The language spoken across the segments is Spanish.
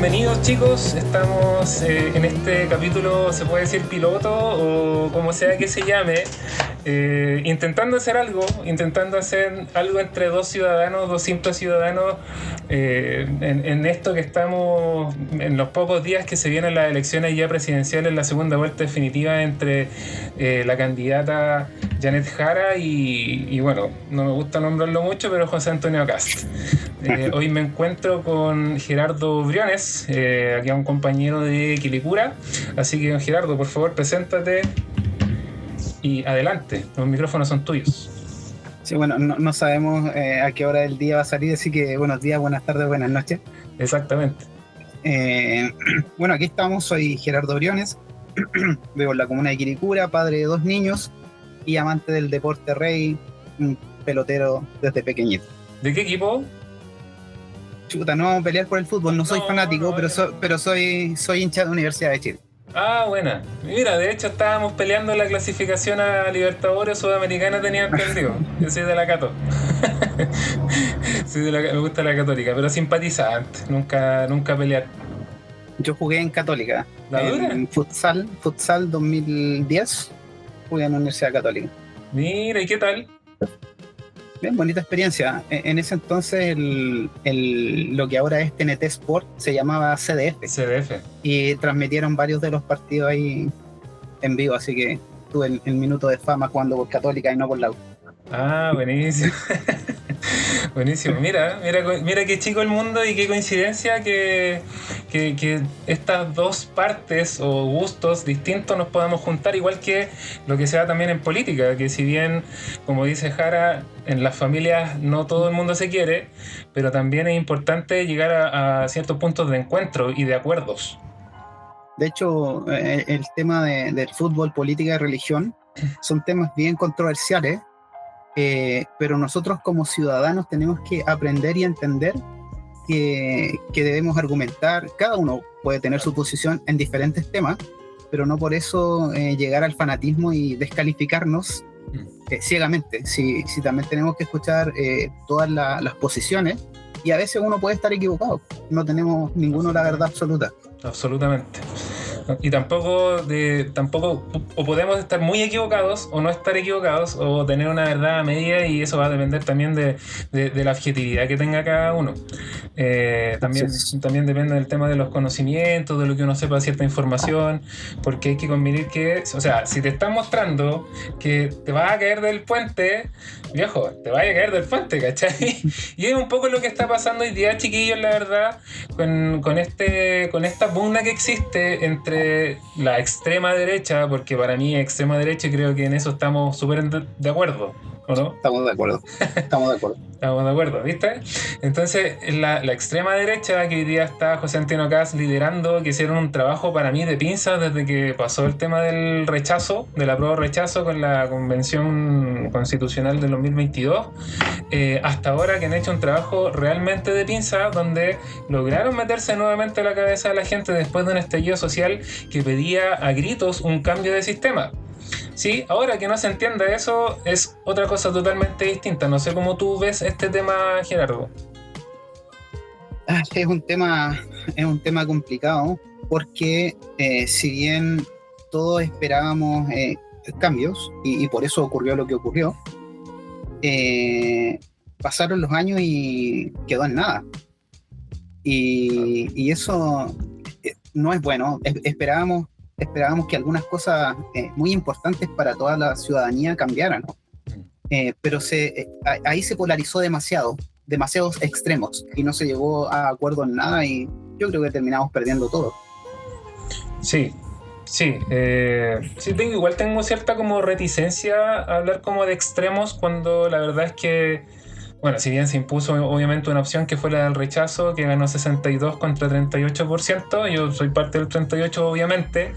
bienvenidos chicos, estamos en este capítulo, se puede decir piloto o como sea que se llame, intentando hacer algo entre dos ciudadanos, dos simples ciudadanos, en esto que estamos, en los pocos días que se vienen las elecciones ya presidenciales, la segunda vuelta definitiva entre la candidata Janet Jara y bueno, no me gusta nombrarlo mucho, pero José Antonio Kast. Hoy me encuentro con Gerardo Briones, aquí a un compañero de Quilicura. Así que, Gerardo, por favor, preséntate y adelante, los micrófonos son tuyos. Sí, bueno, no sabemos a qué hora del día va a salir, así que buenos días, buenas tardes, buenas noches. Exactamente. Bueno, aquí estamos, soy Gerardo Briones, vivo en la comuna de Quilicura, padre de 2 niños y amante del deporte rey, un pelotero desde pequeñito. ¿De qué equipo? Chuta, no vamos a pelear por el fútbol, no soy fanático, pero soy hincha de Universidad de Chile. Ah, buena. Mira, de hecho estábamos peleando la clasificación a Libertadores Sudamericana, tenía entendido. Yo soy de la Cato. Me gusta la Católica, pero simpatizante, nunca pelear. Yo jugué en Católica, en futsal 2010, jugué en la Universidad Católica. Mira, ¿y qué tal? Bien, bonita experiencia. En ese entonces lo que ahora es TNT Sport se llamaba CDF. Y transmitieron varios de los partidos ahí en vivo, así que tuve el minuto de fama jugando por Católica y no por la U. Ah, buenísimo. Buenísimo. Mira qué chico el mundo y qué coincidencia que estas dos partes o gustos distintos nos podamos juntar, igual que lo que se da también en política, que si bien, como dice Jara, en las familias no todo el mundo se quiere, pero también es importante llegar a ciertos puntos de encuentro y de acuerdos. De hecho, el tema del fútbol, política y religión son temas bien controversiales. Pero nosotros como ciudadanos tenemos que aprender y entender que debemos argumentar. Cada uno puede tener su posición en diferentes temas, pero no por eso llegar al fanatismo y descalificarnos ciegamente. Si también tenemos que escuchar todas las posiciones, y a veces uno puede estar equivocado, no tenemos ninguno la verdad absoluta. Absolutamente. Y tampoco o podemos estar muy equivocados o no estar equivocados o tener una verdad a media, y eso va a depender también de la objetividad que tenga cada uno. También depende del tema de los conocimientos, de lo que uno sepa de cierta información, porque hay que convenir que, o sea, si te están mostrando que te vas a caer del puente, viejo, te vas a caer del puente, ¿cachai? Y es un poco lo que está pasando hoy día, chiquillos, la verdad, con esta pugna que existe entre la extrema derecha, porque para mí es extrema derecha y creo que en eso estamos súper de acuerdo, ¿o no? Estamos de acuerdo. Estamos de acuerdo, ¿viste? Entonces, la extrema derecha, que hoy día está José Antonio Kast liderando, que hicieron un trabajo para mí de pinza desde que pasó el tema del rechazo, del aprobado rechazo con la Convención Constitucional del 2022, hasta ahora, que han hecho un trabajo realmente de pinza, donde lograron meterse nuevamente a la cabeza de la gente después de un estallido social que pedía a gritos un cambio de sistema. Sí, ahora que no se entienda eso es otra cosa totalmente distinta. No sé cómo tú ves este tema, Gerardo. Es un tema complicado, porque si bien todos esperábamos cambios, y por eso ocurrió lo que ocurrió, pasaron los años y quedó en nada. Y eso no es bueno. Esperábamos que algunas cosas muy importantes para toda la ciudadanía cambiaran, ¿no? Pero ahí se polarizó demasiados extremos, y no se llegó a acuerdo en nada, y yo creo que terminamos perdiendo todo. Sí, igual tengo cierta como reticencia a hablar como de extremos, cuando la verdad es que, bueno, si bien se impuso obviamente una opción que fue la del rechazo, que ganó 62 contra 38%, yo soy parte del 38% obviamente,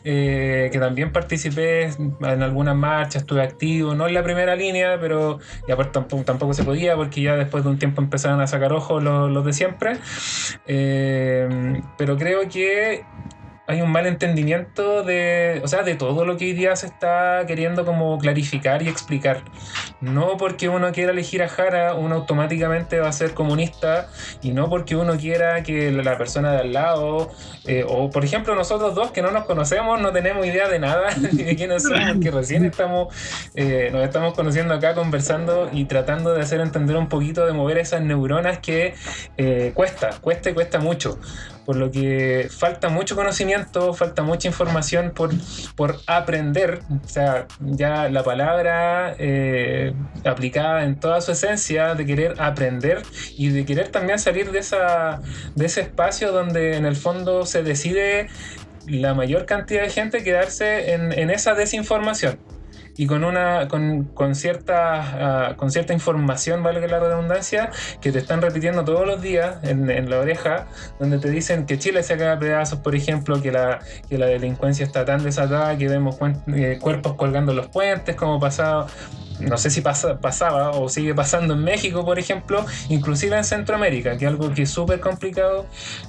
que también participé en algunas marchas, estuve activo, no en la primera línea, pero y aparte tampoco se podía, porque ya después de un tiempo empezaron a sacar ojos los de siempre, pero creo que hay un mal entendimiento de todo lo que hoy día se está queriendo como clarificar y explicar. No porque uno quiera elegir a Jara, uno automáticamente va a ser comunista, y no porque uno quiera que la persona de al lado, o por ejemplo nosotros dos que no nos conocemos, no tenemos idea de nada ni de quiénes somos, porque recién nos estamos conociendo acá, conversando y tratando de hacer entender un poquito, de mover esas neuronas que cuesta mucho. Por lo que falta mucho conocimiento, falta mucha información por aprender. O sea, ya la palabra aplicada en toda su esencia, de querer aprender y de querer también salir de ese espacio donde en el fondo se decide la mayor cantidad de gente quedarse en esa desinformación. Y con cierta información, valga la redundancia, que te están repitiendo todos los días en la oreja, donde te dicen que Chile se cae a pedazos, por ejemplo, que la delincuencia está tan desatada que vemos cuerpos colgando en los puentes, como pasaba. No sé si pasaba o sigue pasando en México, por ejemplo, inclusive en Centroamérica, que es algo que es súper complicado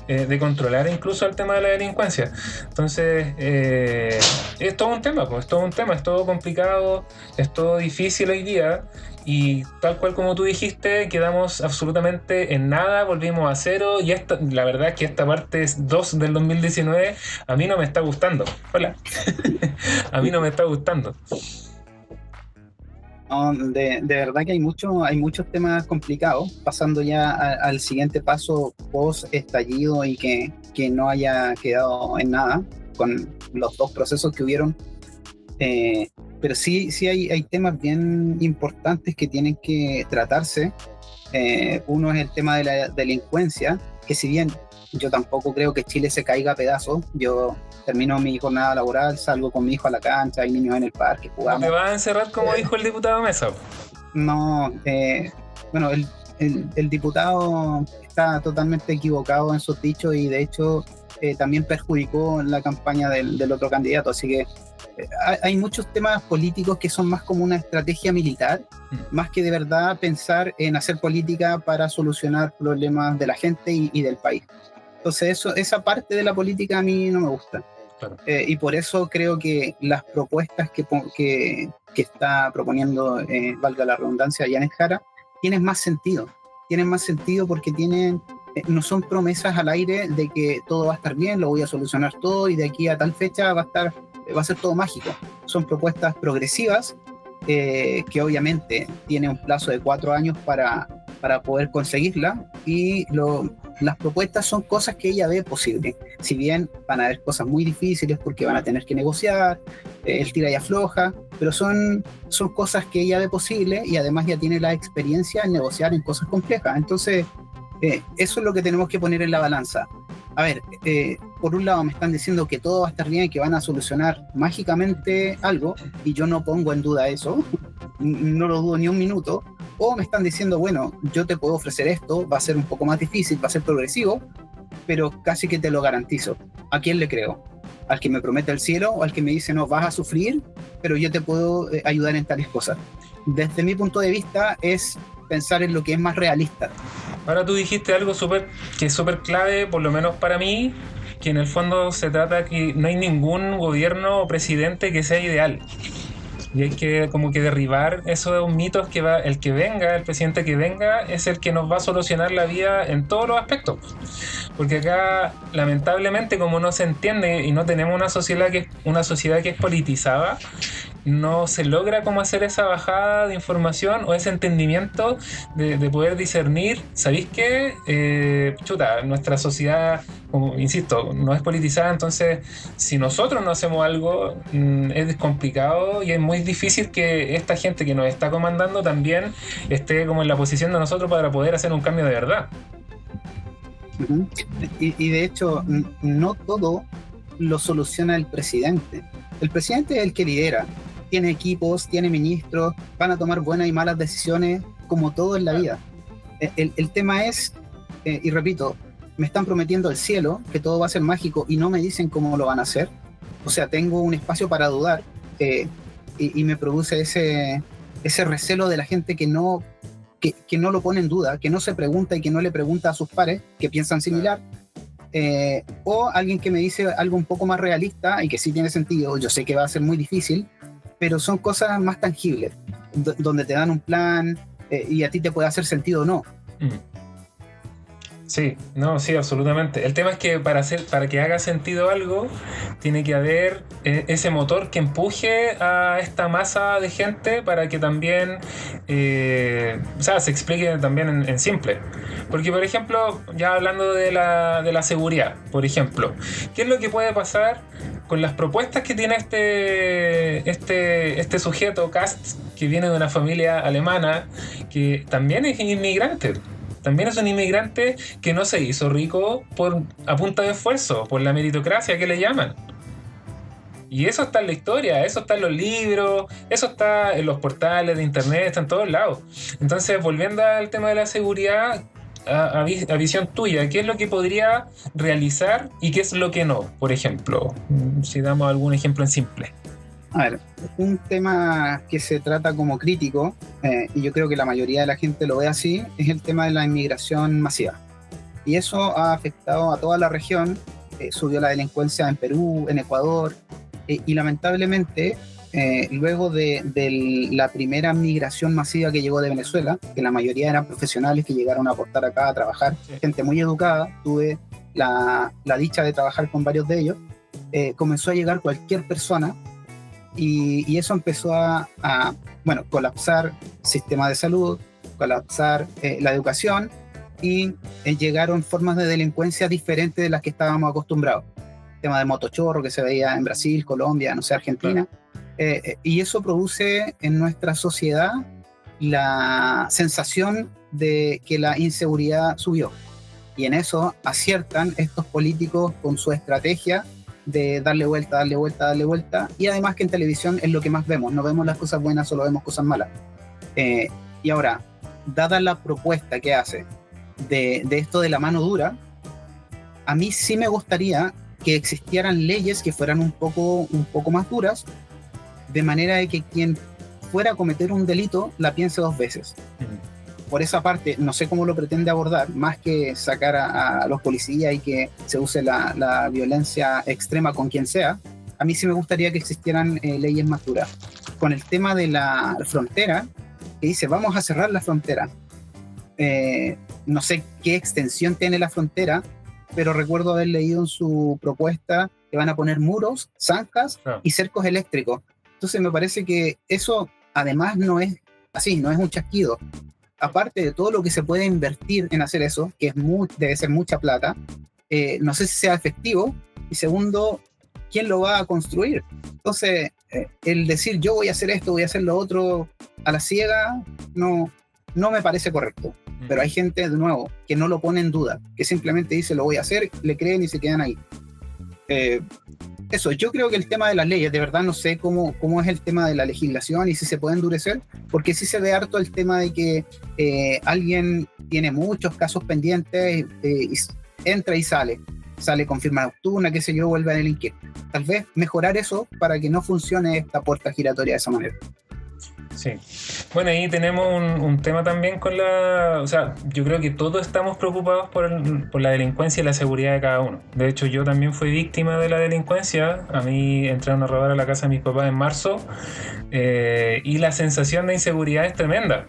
de controlar, incluso el tema de la delincuencia. Entonces, es todo un tema, pues, es todo complicado, es todo difícil hoy día, y tal cual como tú dijiste, quedamos absolutamente en nada, volvimos a cero, y la verdad es que esta parte 2 del 2019 a mí no me está gustando. Hola. A mí no me está gustando. No, de verdad que hay muchos temas complicados, pasando ya al siguiente paso post estallido y que no haya quedado en nada con los dos procesos que hubieron. Pero sí hay temas bien importantes que tienen que tratarse. Uno es el tema de la delincuencia, que si bien yo tampoco creo que Chile se caiga a pedazos, yo termino mi jornada laboral, salgo con mi hijo a la cancha, hay niños en el parque, jugamos. ¿No te vas a encerrar como dijo el diputado Mesa? No, bueno, el diputado está totalmente equivocado en sus dichos, y de hecho también perjudicó la campaña del otro candidato, así que hay muchos temas políticos que son más como una estrategia militar, más que de verdad pensar en hacer política para solucionar problemas de la gente y del país. Entonces esa parte de la política a mí no me gusta. Claro. Y por eso creo que las propuestas que está proponiendo, valga la redundancia, Yanes Jara, tienen más sentido porque no son promesas al aire de que todo va a estar bien, lo voy a solucionar todo y de aquí a tal fecha va a ser todo mágico. Son propuestas progresivas que obviamente tienen un plazo de 4 años para poder conseguirla, y las propuestas son cosas que ella ve posible. Si bien van a haber cosas muy difíciles porque van a tener que negociar, el tira y afloja, pero son cosas que ella ve posible, y además ya tiene la experiencia en negociar en cosas complejas. Entonces, eso es lo que tenemos que poner en la balanza. A ver, por un lado me están diciendo que todo va a estar bien, que van a solucionar mágicamente algo, y yo no pongo en duda eso, no lo dudo ni un minuto. O me están diciendo, bueno, yo te puedo ofrecer esto, va a ser un poco más difícil, va a ser progresivo, pero casi que te lo garantizo. ¿A quién le creo? ¿Al que me promete el cielo, o al que me dice, no, vas a sufrir, pero yo te puedo ayudar en tales cosas? Desde mi punto de vista es pensar en lo que es más realista. Ahora tú dijiste algo que es súper clave, por lo menos para mí, que en el fondo se trata que no hay ningún gobierno o presidente que sea ideal. Y hay que como que derribar esos mitos que el presidente que venga es el que nos va a solucionar la vida en todos los aspectos. Porque acá, lamentablemente, como no se entiende y no tenemos una sociedad que es politizada, no se logra como hacer esa bajada de información o ese entendimiento de poder discernir. ¿Sabéis qué? Nuestra sociedad, como insisto, no es politizada, entonces si nosotros no hacemos algo, es complicado y es muy difícil que esta gente que nos está comandando también esté como en la posición de nosotros para poder hacer un cambio de verdad. Y de hecho, no todo lo soluciona el presidente. El presidente es el que lidera. Tiene equipos, tiene ministros, van a tomar buenas y malas decisiones, como todo en la vida. El tema es, y repito, me están prometiendo el cielo, que todo va a ser mágico, y no me dicen cómo lo van a hacer. O sea, tengo un espacio para dudar, y me produce ese recelo de la gente que no lo pone en duda, que no se pregunta y que no le pregunta a sus pares que piensan similar. O alguien que me dice algo un poco más realista y que sí tiene sentido. Yo sé que va a ser muy difícil, pero son cosas más tangibles, donde te dan un plan y a ti te puede hacer sentido o no. Sí, no, sí, absolutamente. El tema es que para que haga sentido algo, tiene que haber ese motor que empuje a esta masa de gente para que también se explique también en simple. Porque, por ejemplo, ya hablando de la seguridad, por ejemplo, ¿qué es lo que puede pasar con las propuestas que tiene este sujeto, Kast, que viene de una familia alemana, que también es inmigrante? También es un inmigrante que no se hizo rico a punta de esfuerzo, por la meritocracia que le llaman. Y eso está en la historia, eso está en los libros, eso está en los portales de internet, está en todos lados. Entonces, volviendo al tema de la seguridad, a visión tuya, ¿qué es lo que podría realizar y qué es lo que no? Por ejemplo, si damos algún ejemplo en simple. A ver, un tema que se trata como crítico, y yo creo que la mayoría de la gente lo ve así, es el tema de la inmigración masiva. Y eso ha afectado a toda la región, subió la delincuencia en Perú, en Ecuador, y lamentablemente, luego de la primera migración masiva que llegó de Venezuela, que la mayoría eran profesionales que llegaron a aportar acá a trabajar, gente muy educada, tuve la dicha de trabajar con varios de ellos, comenzó a llegar cualquier persona. Y eso empezó a colapsar el sistema de salud, colapsar la educación y llegaron formas de delincuencia diferentes de las que estábamos acostumbrados. El tema de motochorro que se veía en Brasil, Colombia, no sé, Argentina. Y eso produce en nuestra sociedad la sensación de que la inseguridad subió. Y en eso aciertan estos políticos con su estrategia de darle vuelta, y además que en televisión es lo que más vemos, no vemos las cosas buenas, solo vemos cosas malas. Y ahora, dada la propuesta que hace de esto de la mano dura, a mí sí me gustaría que existieran leyes que fueran un poco más duras, de manera de que quien fuera a cometer un delito la piense dos veces. Por esa parte, no sé cómo lo pretende abordar, más que sacar a los policías y que se use la violencia extrema con quien sea. A mí sí me gustaría que existieran leyes más duras. Con el tema de la frontera, que dice, vamos a cerrar la frontera. No sé qué extensión tiene la frontera, pero recuerdo haber leído en su propuesta que van a poner muros, zanjas y cercos eléctricos. Entonces me parece que eso, además, no es así, no es un chasquido. Aparte de todo lo que se puede invertir en hacer eso, que debe ser mucha plata, no sé si sea efectivo, y segundo, ¿quién lo va a construir? Entonces, el decir yo voy a hacer esto, voy a hacer lo otro a la ciega, no me parece correcto. Pero hay gente, de nuevo, que no lo pone en duda, que simplemente dice lo voy a hacer, le creen y se quedan ahí. Eso, yo creo que el tema de las leyes, de verdad no sé cómo es el tema de la legislación y si se puede endurecer, porque sí se ve harto el tema de que alguien tiene muchos casos pendientes, y entra y sale con firma nocturna, qué sé yo, vuelve a delinquir. Tal vez mejorar eso para que no funcione esta puerta giratoria de esa manera. Sí. Bueno, ahí tenemos un tema también con o sea, yo creo que todos estamos preocupados por la delincuencia y la seguridad de cada uno. De hecho, yo también fui víctima de la delincuencia. A mí entraron a robar a la casa de mis papás en marzo, y la sensación de inseguridad es tremenda.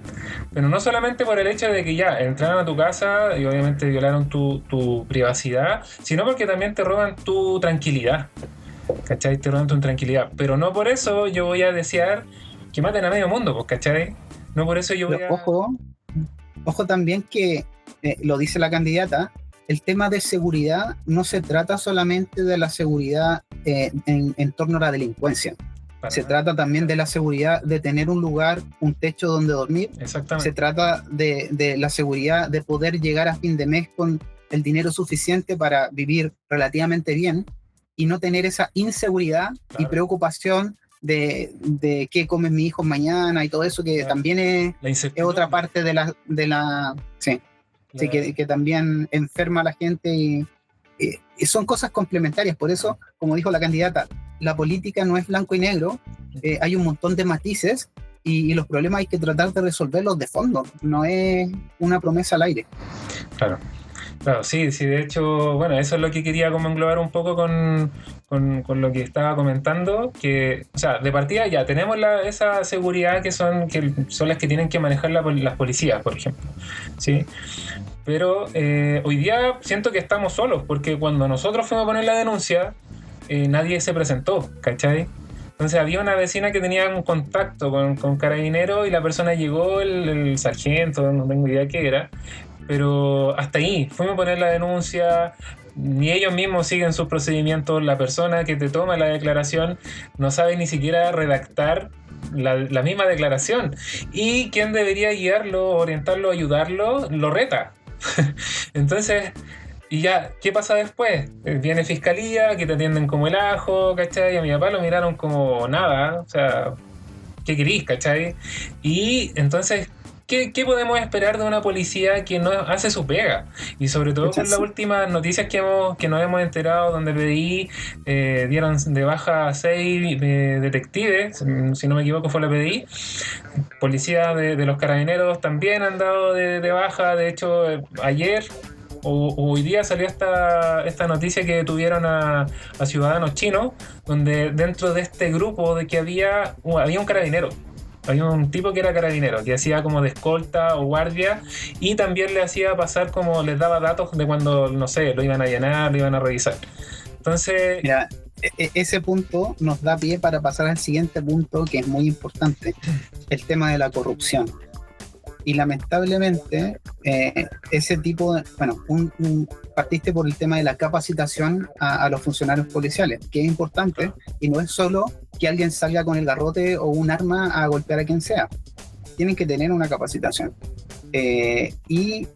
Pero no solamente por el hecho de que ya entraron a tu casa y obviamente violaron tu privacidad, sino porque también te roban tu tranquilidad. ¿Cachai? Te roban tu tranquilidad. Pero no por eso yo voy a desear que maten a medio mundo, pues, ¿cachai? No por eso yo voy a... Ojo también que, lo dice la candidata, el tema de seguridad no se trata solamente de la seguridad en torno a la delincuencia. Se trata también de la seguridad de tener un lugar, un techo donde dormir. Exactamente. Se trata de la seguridad de poder llegar a fin de mes con el dinero suficiente para vivir relativamente bien y no tener esa inseguridad y preocupación de qué come mi hijo mañana y todo eso, que también es otra parte de la sí, que también enferma a la gente y son cosas complementarias. Por eso, como dijo la candidata, la política no es blanco y negro, hay un montón de matices y los problemas hay que tratar de resolverlos de fondo, no es una promesa al aire. Claro. Claro, sí, sí, de hecho, bueno, eso es lo que quería como englobar un poco con lo que estaba comentando, que, o sea, de partida ya tenemos esa seguridad que son las que tienen que manejar las policías, por ejemplo, ¿sí? Pero hoy día siento que estamos solos, porque cuando nosotros fuimos a poner la denuncia, nadie se presentó, ¿cachai? Entonces había una vecina que tenía un contacto con Carabineros y la persona llegó, el sargento, no tengo idea qué era, pero hasta ahí, fuimos a poner la denuncia, ni ellos mismos siguen sus procedimientos, la persona que te toma la declaración no sabe ni siquiera redactar la misma declaración, y quien debería guiarlo, orientarlo, ayudarlo, lo reta. Entonces, y ya, ¿qué pasa después? Viene fiscalía, que te atienden como el ajo, ¿cachai? A mi papá lo miraron como nada, o sea, ¿qué querís, cachai? Y entonces, ¿qué podemos esperar de una policía que no hace su pega? Y sobre todo con las últimas noticias que nos hemos enterado, donde PDI dieron de baja a 6 detectives, si no me equivoco fue la PDI. Policías de los Carabineros también han dado de baja. De hecho, ayer o hoy día salió esta noticia que detuvieron a ciudadanos chinos, donde dentro de este grupo de que había un carabinero. Había un tipo que era carabinero, que hacía como de escolta o guardia, y también le hacía pasar como, les daba datos de cuando, no sé, lo iban a llenar, lo iban a revisar. Entonces... Mira, ese punto nos da pie para pasar al siguiente punto, que es muy importante, el tema de la corrupción. Y lamentablemente, ese tipo de... Bueno, partiste por el tema de la capacitación a los funcionarios policiales, que es importante, y no es solo que alguien salga con el garrote o un arma a golpear a quien sea. Tienen que tener una capacitación. Y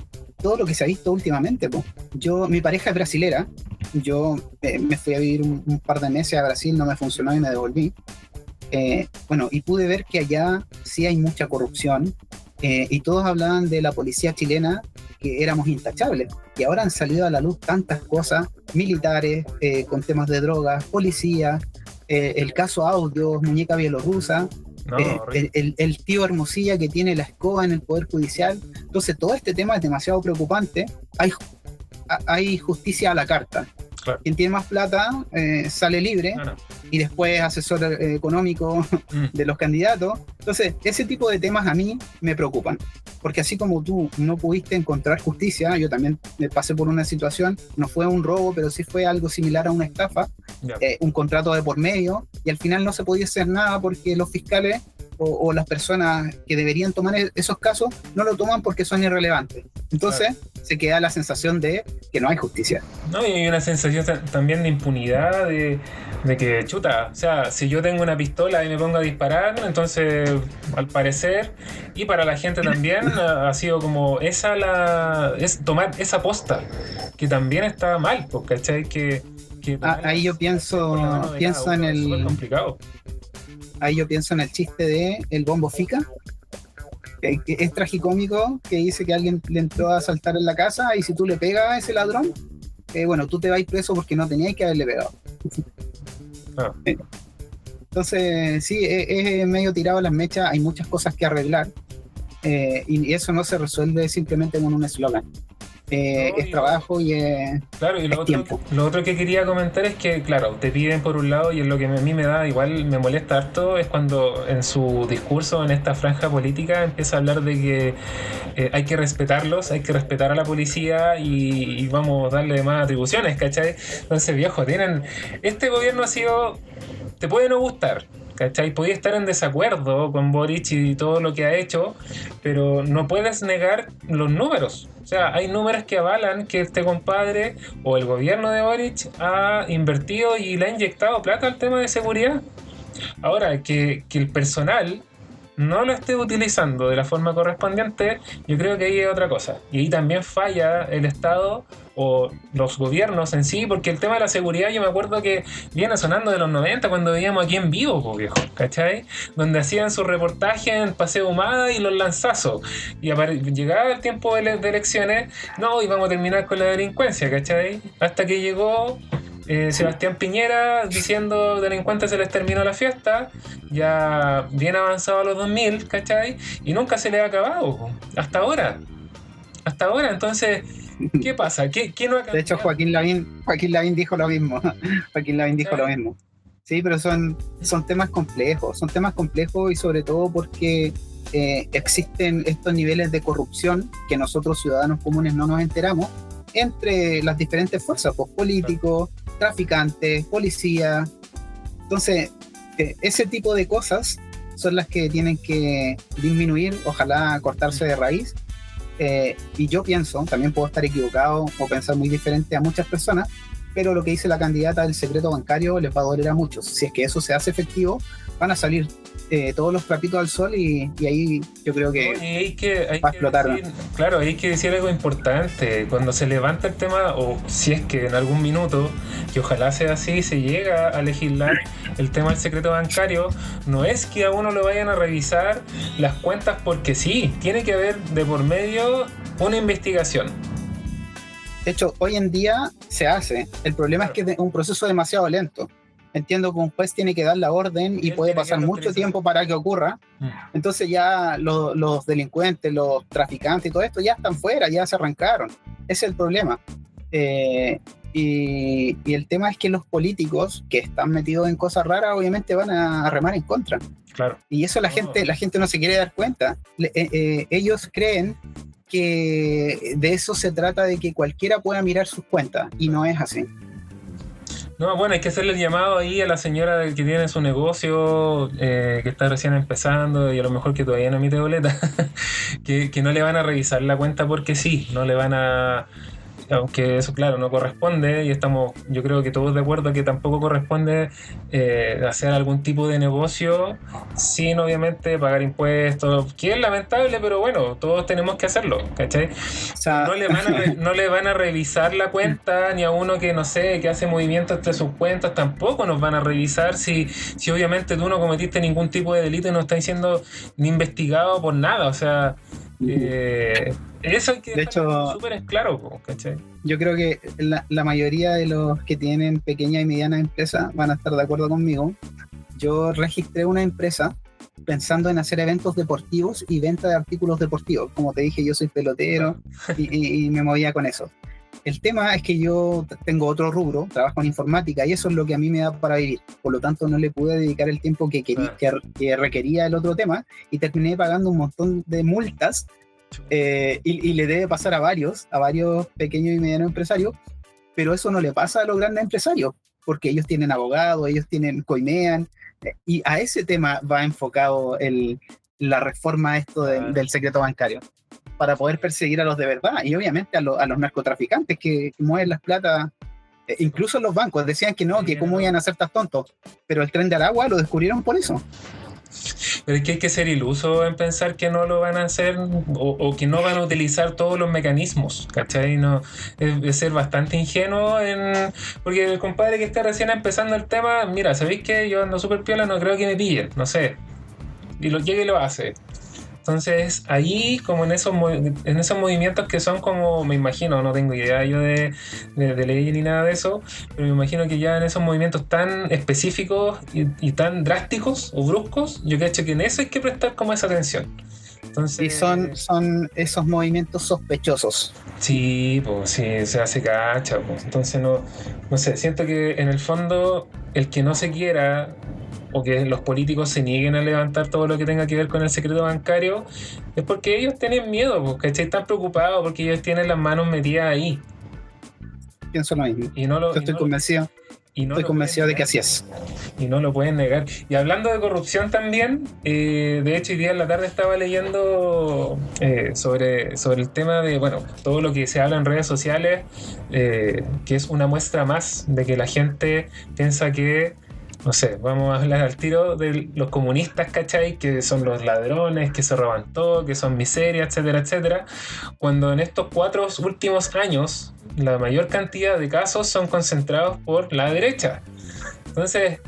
todo lo que se ha visto últimamente, pues. Mi pareja es brasilera, yo me fui a vivir un par de meses a Brasil, no me funcionó y me devolví. Bueno, y pude ver que allá sí hay mucha corrupción, y todos hablaban de la policía chilena, que éramos intachables, y ahora han salido a la luz tantas cosas, militares, con temas de drogas, policías, el caso Audios, muñeca bielorrusa, No, el tío Hermosilla que tiene la escoba en el Poder Judicial. Entonces todo este tema es demasiado preocupante. Hay justicia a la carta. claro. Quien tiene más plata sale libre, No. y después asesor económico de los candidatos. Entonces, ese tipo de temas a mí me preocupan, porque así como tú no pudiste encontrar justicia, yo también me pasé por una situación, no fue un robo, pero sí fue algo similar a una estafa, un contrato de por medio, y al final no se podía hacer nada porque los fiscales o las personas que deberían tomar esos casos no lo toman porque son irrelevantes. Entonces, se queda la sensación de que no hay justicia. No, y hay una sensación también de impunidad, de que, chuta, o sea, si yo tengo una pistola y me pongo a disparar, entonces, al parecer, y para la gente también, ha sido como es tomar esa posta, que también está mal, ¿cachai? Ahí yo pienso en es súper el... complicado. Ahí yo pienso en el chiste de el bombo fica, que es tragicómico, que dice que alguien le entró a asaltar en la casa y si tú le pegas a ese ladrón, bueno, tú te vas preso porque no tenías que haberle pegado. Ah. Entonces, sí, es medio tirado a las mechas, hay muchas cosas que arreglar, y eso no se resuelve simplemente con un eslogan. Es trabajo y claro, y es tiempo. Lo otro que quería comentar es que, claro, te piden por un lado, y es lo que a mí me da, igual me molesta harto, es cuando en su discurso, en esta franja política, empieza a hablar de que hay que respetarlos, hay que respetar a la policía y vamos a darle más atribuciones, ¿cachai? Entonces, viejo, este gobierno ha sido, te puede no gustar, ¿cachai? Podía estar en desacuerdo con Boric y todo lo que ha hecho, pero no puedes negar los números. O sea, hay números que avalan que este compadre o el gobierno de Boric ha invertido y le ha inyectado plata al tema de seguridad. Ahora, que el personal no lo esté utilizando de la forma correspondiente, yo creo que ahí es otra cosa. Y ahí también falla el Estado o los gobiernos en sí, porque el tema de la seguridad yo me acuerdo que viene sonando de los 90 cuando veíamos Aquí en Vivo, pues, viejo, ¿cachai? Donde hacían sus reportajes en Paseo Humada y los lanzazos. Y llegaba el tiempo de elecciones, no, y vamos a terminar con la delincuencia, ¿cachai? Hasta que llegó Sebastián Piñera diciendo delincuentes se les terminó la fiesta, ya bien avanzado a los 2000, ¿cachai? Y nunca se le ha acabado, hasta ahora. Entonces, ¿Qué pasa? ¿Qué no ha cambiado? De hecho, Joaquín Lavín dijo lo mismo. Joaquín Lavín dijo lo mismo. Sí, pero son temas complejos. Son temas complejos y sobre todo porque existen estos niveles de corrupción que nosotros ciudadanos comunes no nos enteramos entre las diferentes fuerzas, pues, políticos, traficantes, policías. Entonces, ese tipo de cosas son las que tienen que disminuir, ojalá cortarse de raíz. Y yo pienso, también puedo estar equivocado o pensar muy diferente a muchas personas, pero lo que dice la candidata del secreto bancario les va a doler a muchos. Si es que eso se hace efectivo, van a salir todos los trapitos al sol y ahí yo creo que va a explotar. Claro, hay que decir algo importante. Cuando se levanta el tema, o si es que en algún minuto, que ojalá sea así, se llega a legislar el tema del secreto bancario, no es que a uno le vayan a revisar las cuentas porque sí, tiene que haber de por medio una investigación. De hecho, hoy en día se hace. El problema es que es un proceso demasiado lento. Entiendo que un juez tiene que dar la orden y puede pasar mucho tiempo para que ocurra. Entonces ya los delincuentes, los traficantes y todo esto ya están fuera, ya se arrancaron. Ese es el problema. Y el tema es que los políticos que están metidos en cosas raras obviamente van a remar en contra. Claro. Y eso la gente no se quiere dar cuenta. Ellos creen que de eso se trata, de que cualquiera pueda mirar sus cuentas, y no es así. No, bueno, hay que hacerle el llamado ahí a la señora que tiene su negocio, que está recién empezando y a lo mejor que todavía no emite boleta, que no le van a revisar la cuenta porque sí, no le van a... Aunque eso, claro, no corresponde, y estamos, yo creo que todos de acuerdo que tampoco corresponde hacer algún tipo de negocio sin, obviamente, pagar impuestos, que es lamentable, pero bueno, todos tenemos que hacerlo, ¿cachai? O sea, no le van a revisar la cuenta, ni a uno que, no sé, que hace movimientos entre sus cuentas, tampoco nos van a revisar si obviamente tú no cometiste ningún tipo de delito y no estás siendo ni investigado por nada, o sea... eso hay que dejar súper claro, ¿cachai? Yo creo que la mayoría de los que tienen pequeñas y medianas empresas van a estar de acuerdo conmigo. Yo registré una empresa pensando en hacer eventos deportivos y venta de artículos deportivos. Como te dije, yo soy pelotero y me movía con eso. El tema es que yo tengo otro rubro, trabajo en informática, y eso es lo que a mí me da para vivir. Por lo tanto, no le pude dedicar el tiempo que requería el otro tema, y terminé pagando un montón de multas, y le debe pasar a varios pequeños y medianos empresarios, pero eso no le pasa a los grandes empresarios, porque ellos tienen abogados, ellos coimean, y a ese tema va enfocado la reforma del secreto bancario, para poder perseguir a los de verdad, y obviamente a los narcotraficantes que mueven las plata. Incluso los bancos decían que no, que cómo iban a ser tan tontos, pero el Tren de Aragua lo descubrieron por eso. Pero es que hay que ser iluso en pensar que no lo van a hacer o que no van a utilizar todos los mecanismos, ¿cachai? No, es ser bastante ingenuo porque el compadre que está recién empezando el tema, mira, ¿sabéis qué? Yo ando súper piola, no creo que me pillen, no sé, y lo llega y lo hace. Entonces, ahí, como en esos movimientos que son como, me imagino, no tengo idea yo de ley ni nada de eso, pero me imagino que ya en esos movimientos tan específicos y tan drásticos o bruscos, yo creo que en eso hay que prestar como esa atención. Entonces, y son esos movimientos sospechosos. Sí, pues sí, se hace cacha, pues. Entonces, no sé, siento que en el fondo, el que no se quiera... o que los políticos se nieguen a levantar todo lo que tenga que ver con el secreto bancario, es porque ellos tienen miedo, porque están preocupados, porque ellos tienen las manos metidas ahí. Pienso lo mismo. Estoy convencido. Estoy convencido de que así es. Y no lo pueden negar. Y hablando de corrupción también, de hecho hoy día en la tarde estaba leyendo sobre el tema de, bueno, todo lo que se habla en redes sociales, que es una muestra más de que la gente piensa que, no sé, vamos a hablar al tiro de los comunistas, ¿cachai? Que son los ladrones, que se roban todo, que son miseria, etcétera, etcétera. Cuando en estos 4 últimos años la mayor cantidad de casos son concentrados por la derecha. Entonces,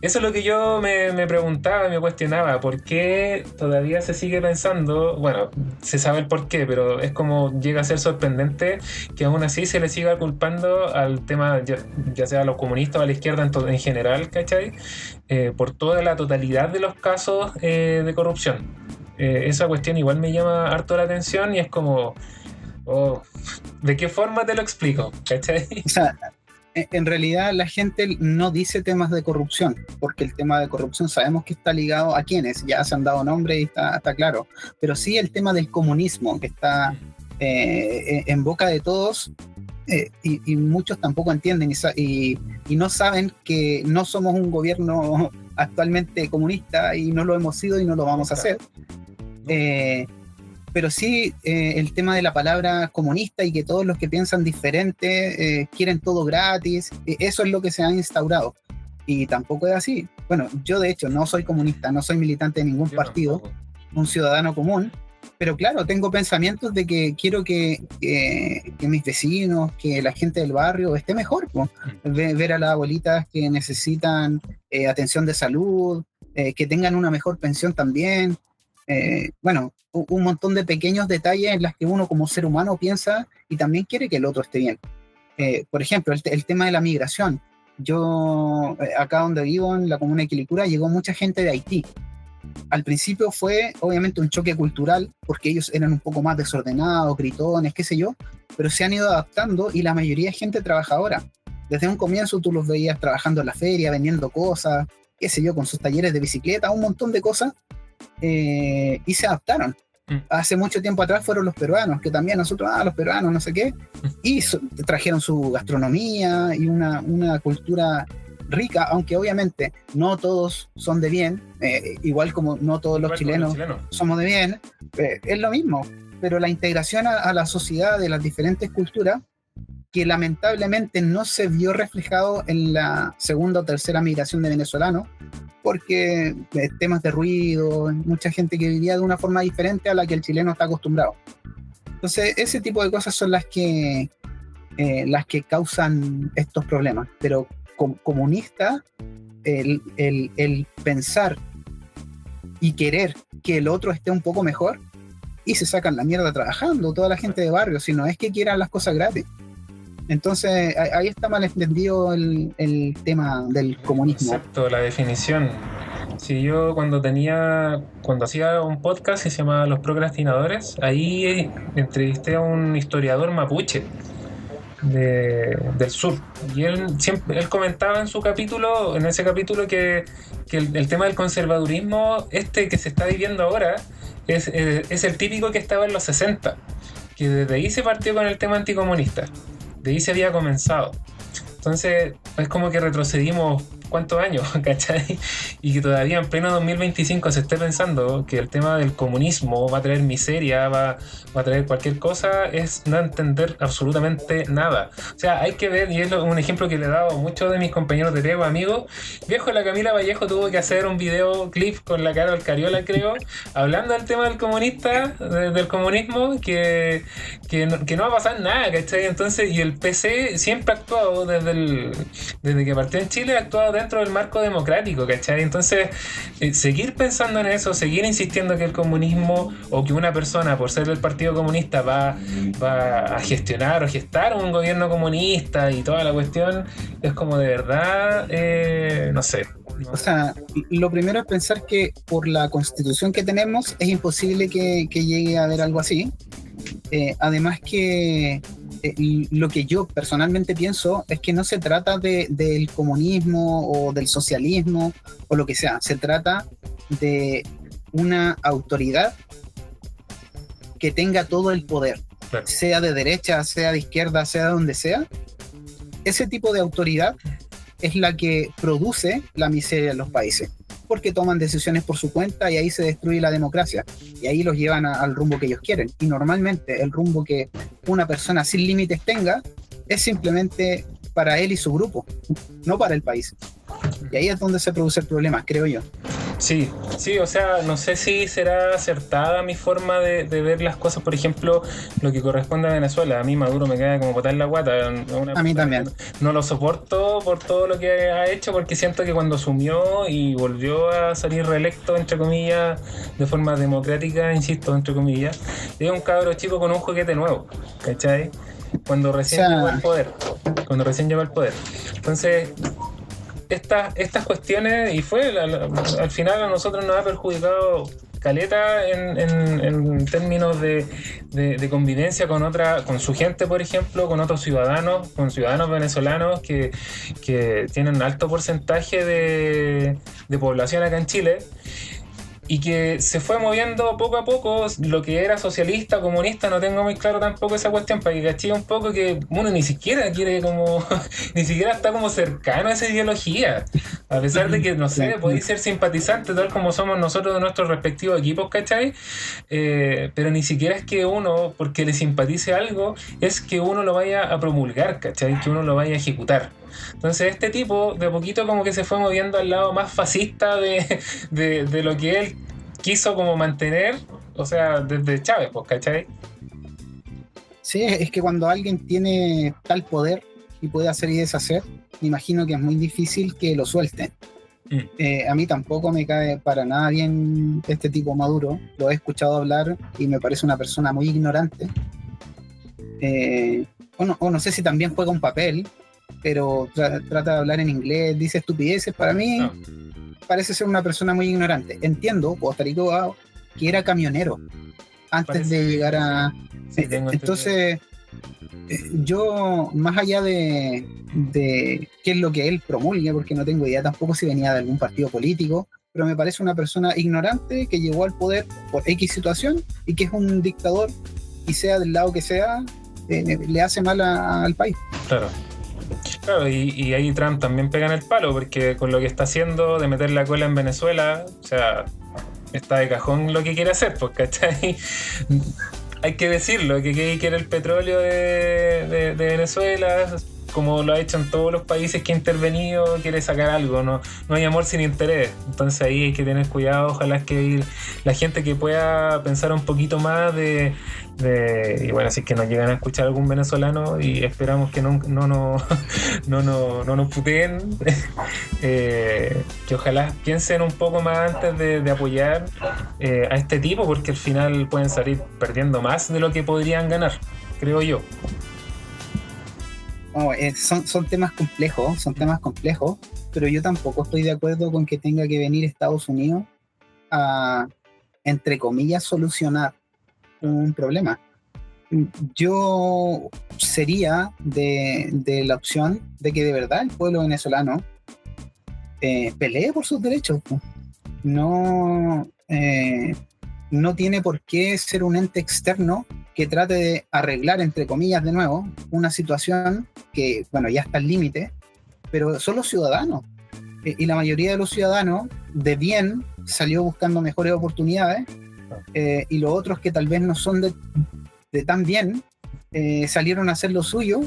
eso es lo que yo me preguntaba, me cuestionaba, ¿por qué todavía se sigue pensando? Bueno, se sabe el por qué, pero es como llega a ser sorprendente que aún así se le siga culpando al tema, ya sea a los comunistas o a la izquierda en general, ¿cachai? Por toda la totalidad de los casos de corrupción. Esa cuestión igual me llama harto la atención y es como... ¿De qué forma te lo explico? ¿Cachai? O sea, en realidad la gente no dice temas de corrupción, porque el tema de corrupción sabemos que está ligado a quienes, ya se han dado nombre y está claro, pero sí el tema del comunismo, que está en boca de todos, y muchos tampoco entienden y no saben que no somos un gobierno actualmente comunista y no lo hemos sido y no lo vamos a hacer. Pero sí el tema de la palabra comunista y que todos los que piensan diferente quieren todo gratis, eso es lo que se ha instaurado y tampoco es así. Bueno, yo de hecho no soy comunista, no soy militante de ningún partido, un ciudadano común, pero claro, tengo pensamientos de que quiero que mis vecinos, que la gente del barrio esté mejor, pues. Ver a las abuelitas que necesitan atención de salud, que tengan una mejor pensión también. Bueno, un montón de pequeños detalles en las que uno como ser humano piensa y también quiere que el otro esté bien. Por ejemplo, el tema de la migración. Yo, acá donde vivo, en la comuna de Quilicura, llegó mucha gente de Haití. Al principio fue obviamente un choque cultural, porque ellos eran un poco más desordenados, gritones, qué sé yo, pero se han ido adaptando y la mayoría es gente trabajadora. Desde un comienzo tú los veías trabajando en la feria, vendiendo cosas, qué sé yo, con sus talleres de bicicleta, un montón de cosas. Y se adaptaron. Hace mucho tiempo atrás fueron los peruanos, que también nosotros, los peruanos, no sé qué, y trajeron su gastronomía y una cultura rica, aunque obviamente no todos son de bien, igual como no todos los chilenos somos de bien, es lo mismo, pero la integración a la sociedad de las diferentes culturas, que lamentablemente no se vio reflejado en la segunda o tercera migración de venezolanos, porque temas de ruido, mucha gente que vivía de una forma diferente a la que el chileno está acostumbrado. Entonces, ese tipo de cosas son las que causan estos problemas. Pero comunista, el pensar y querer que el otro esté un poco mejor, y se sacan la mierda trabajando, toda la gente de barrio, si no es que quieran las cosas gratis. Entonces ahí está mal entendido el tema del comunismo. Exacto, la definición. Si yo cuando hacía un podcast que se llamaba Los Procrastinadores, ahí entrevisté a un historiador mapuche del sur, y él comentaba en ese capítulo que el tema del conservadurismo que se está viviendo ahora es el típico que estaba en los 60, que desde ahí se partió con el tema anticomunista. De ahí se había comenzado. Entonces es como que retrocedimos ¿cuántos años? ¿Cachai? Y que todavía en pleno 2025 se esté pensando que el tema del comunismo va a traer miseria, va a traer cualquier cosa, es no entender absolutamente nada. O sea, hay que ver, y es un ejemplo que le he dado a muchos de mis compañeros de pego, amigos. Viejo, la Camila Vallejo tuvo que hacer un videoclip con la Carol Cariola, creo, hablando del tema del del comunismo, que no va a pasar nada, ¿cachai? Entonces, y el PC siempre ha actuado desde que partió en Chile, ha actuado dentro del marco democrático, ¿cachai? Entonces, seguir pensando en eso, seguir insistiendo que el comunismo o que una persona por ser del Partido Comunista va a gestionar o gestar un gobierno comunista y toda la cuestión, es como de verdad, no sé. O sea, lo primero es pensar que por la constitución que tenemos es imposible que llegue a haber algo así. Además que lo que yo personalmente pienso es que no se trata del comunismo o del socialismo o lo que sea, se trata de una autoridad que tenga todo el poder, claro, sea de derecha, sea de izquierda, sea de donde sea. Ese tipo de autoridad es la que produce la miseria en los países, porque toman decisiones por su cuenta y ahí se destruye la democracia y ahí los llevan al rumbo que ellos quieren, y normalmente el rumbo que una persona sin límites tenga es simplemente para él y su grupo, no para el país, y ahí es donde se produce el problema, creo yo. Sí, o sea, no sé si será acertada mi forma de ver las cosas. Por ejemplo, lo que corresponde a Venezuela, a mí Maduro me queda como botar la guata. A mí también. No lo soporto por todo lo que ha hecho, porque siento que cuando asumió y volvió a salir reelecto, entre comillas, de forma democrática, insisto, entre comillas, es un cabro chico con un juguete nuevo, ¿cachai? Cuando recién llegó al poder. Entonces, estas cuestiones, y al final a nosotros nos ha perjudicado caleta en términos de convivencia con su gente, por ejemplo, con otros ciudadanos, con ciudadanos venezolanos que tienen alto porcentaje de población acá en Chile, y que se fue moviendo poco a poco lo que era socialista, comunista, no tengo muy claro tampoco esa cuestión, para que caché un poco que uno ni siquiera quiere como, ni siquiera está como cercano a esa ideología, a pesar de que, no sé, podéis ser simpatizante tal como somos nosotros de nuestros respectivos equipos, ¿cachai? Pero ni siquiera es que uno, porque le simpatice algo, es que uno lo vaya a promulgar, ¿cachai? Que uno lo vaya a ejecutar. Entonces este tipo de a poquito como que se fue moviendo al lado más fascista de lo que él quiso como mantener, o sea, desde Chávez, pues, ¿cachai? Sí, es que cuando alguien tiene tal poder y puede hacer y deshacer, me imagino que es muy difícil que lo suelten. A mí tampoco me cae para nada bien este tipo Maduro, lo he escuchado hablar y me parece una persona muy ignorante. O no sé si también juega un papel, pero trata de hablar en inglés, dice estupideces. Para mí parece ser una persona muy ignorante. Entiendo, puedo estar equivocado, que era camionero antes de llegar a... Sí, entonces, yo, más allá de qué es lo que él promulga, porque no tengo idea tampoco si venía de algún partido político, pero me parece una persona ignorante que llegó al poder por X situación y que es un dictador, y sea del lado que sea, le hace mal al país. Claro, y ahí Trump también pega en el palo, porque con lo que está haciendo de meter la cola en Venezuela, o sea, está de cajón lo que quiere hacer, pues, ¿cachai? Hay que decirlo, que quiere el petróleo de Venezuela, como lo ha hecho en todos los países que ha intervenido, quiere sacar algo, no hay amor sin interés. Entonces ahí hay que tener cuidado, ojalá que la gente que pueda pensar un poquito más y bueno, así que nos llegan a escuchar algún venezolano y esperamos que no nos puteen, que ojalá piensen un poco más antes de apoyar a este tipo, porque al final pueden salir perdiendo más de lo que podrían ganar, creo yo. Son temas complejos, pero yo tampoco estoy de acuerdo con que tenga que venir Estados Unidos a, entre comillas, solucionar un problema. Yo sería de la opción de que de verdad el pueblo venezolano pelee por sus derechos. No tiene por qué ser un ente externo que trate de arreglar, entre comillas, de nuevo, una situación que, bueno, ya está al límite, pero son los ciudadanos. Y la mayoría de los ciudadanos de bien salió buscando mejores oportunidades, y los otros que tal vez no son de tan bien, salieron a hacer lo suyo,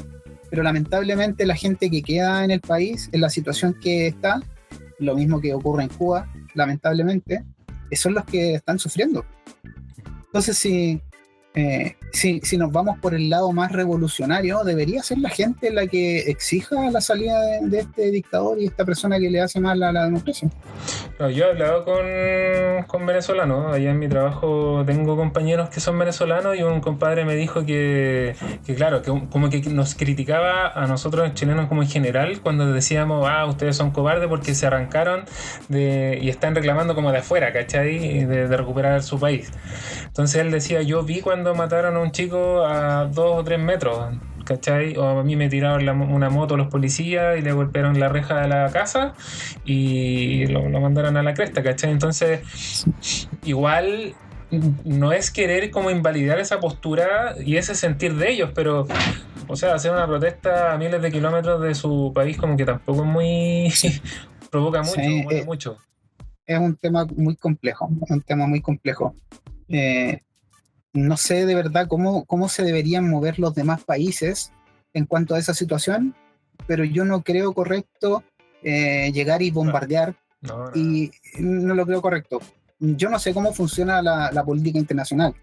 pero lamentablemente la gente que queda en el país, en la situación que está, lo mismo que ocurre en Cuba, lamentablemente, son los que están sufriendo. Entonces, si nos vamos por el lado más revolucionario, debería ser la gente la que exija la salida de este dictador y esta persona que le hace mal a la democracia. No, yo he hablado con venezolanos. Allá en mi trabajo tengo compañeros que son venezolanos, y un compadre me dijo que claro, que como que nos criticaba a nosotros chilenos como en general cuando decíamos, ustedes son cobardes porque se arrancaron y están reclamando como de afuera, ¿cachai? De recuperar su país. Entonces él decía, yo vi cuando mataron a un chico a 2 o 3 metros, ¿cachai? O a mí me tiraron una moto los policías y le golpearon la reja de la casa y lo mandaron a la cresta, ¿cachai? Entonces, igual no es querer como invalidar esa postura y ese sentir de ellos, pero, o sea, hacer una protesta a miles de kilómetros de su país como que tampoco es muy... provoca mucho, mueve mucho. Es un tema muy complejo, no sé de verdad cómo se deberían mover los demás países en cuanto a esa situación, pero yo no creo correcto llegar y bombardear. No. Y no lo creo correcto. Yo no sé cómo funciona la política internacional,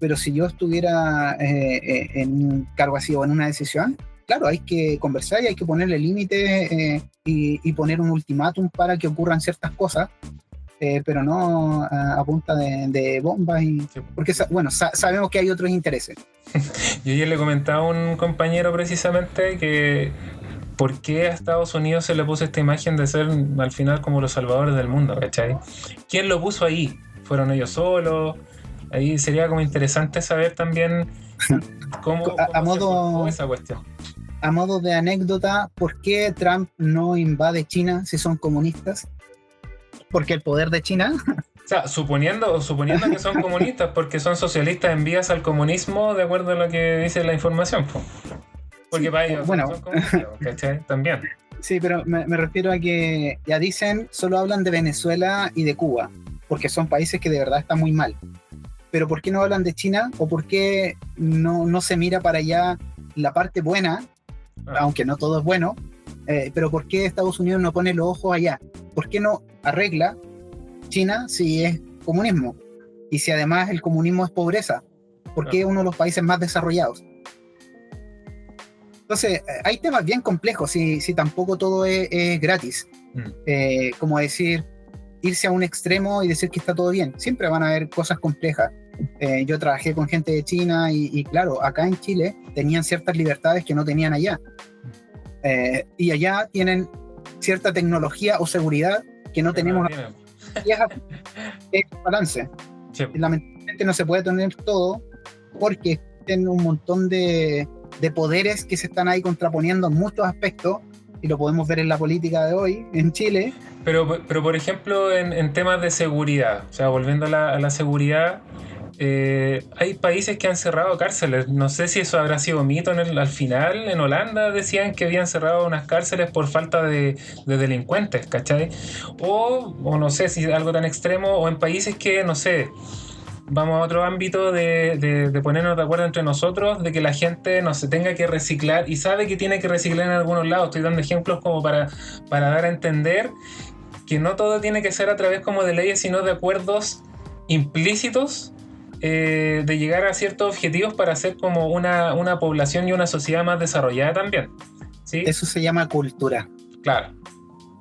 pero si yo estuviera en un cargo así o en una decisión, claro, hay que conversar y hay que ponerle límites y poner un ultimátum para que ocurran ciertas cosas. Pero no a punta de bombas, porque bueno, sabemos que hay otros intereses. Yo ayer le comentaba a un compañero precisamente que por qué a Estados Unidos se le puso esta imagen de ser al final como los salvadores del mundo, ¿cachai? ¿Quién lo puso ahí? fueron ellos solos. Ahí sería como interesante saber también cómo se forjó esa cuestión. A modo de anécdota, ¿por qué Trump no invade China si son comunistas? Porque el poder de China... O sea, suponiendo que son comunistas, porque son socialistas en vías al comunismo, de acuerdo a lo que dice la información. Porque sí, para ellos son comunistas, ¿cachai? También. Sí, pero me refiero a que ya dicen, solo hablan de Venezuela y de Cuba, porque son países que de verdad están muy mal. Pero ¿por qué no hablan de China? ¿O por qué no se mira para allá la parte buena, aunque no todo es bueno? Pero ¿por qué Estados Unidos no pone los ojos allá? ¿Por qué no arregla China si es comunismo? Y si además el comunismo es pobreza, ¿por qué es uno de los países más desarrollados? Entonces, hay temas bien complejos, si tampoco todo es gratis. Como decir, irse a un extremo y decir que está todo bien. Siempre van a haber cosas complejas. Yo trabajé con gente de China y claro, acá en Chile tenían ciertas libertades que no tenían allá. Y allá tienen cierta tecnología o seguridad que no tenemos acá. Y es balance. Sí. Lamentablemente no se puede tener todo porque existen un montón de poderes que se están ahí contraponiendo en muchos aspectos, y lo podemos ver en la política de hoy en Chile. Pero por ejemplo, en temas de seguridad, o sea, volviendo a la seguridad, hay países que han cerrado cárceles. No sé si eso habrá sido mito al final. En Holanda decían que habían cerrado unas cárceles por falta de delincuentes, ¿cachai? O no sé si algo tan extremo, o en países que, no sé, vamos a otro ámbito de ponernos de acuerdo entre nosotros, de que la gente no se tenga que reciclar y sabe que tiene que reciclar en algunos lados. Estoy dando ejemplos como para dar a entender que no todo tiene que ser a través como de leyes, sino de acuerdos implícitos, de llegar a ciertos objetivos para hacer como una población y una sociedad más desarrollada también, ¿sí? Eso se llama cultura. Claro.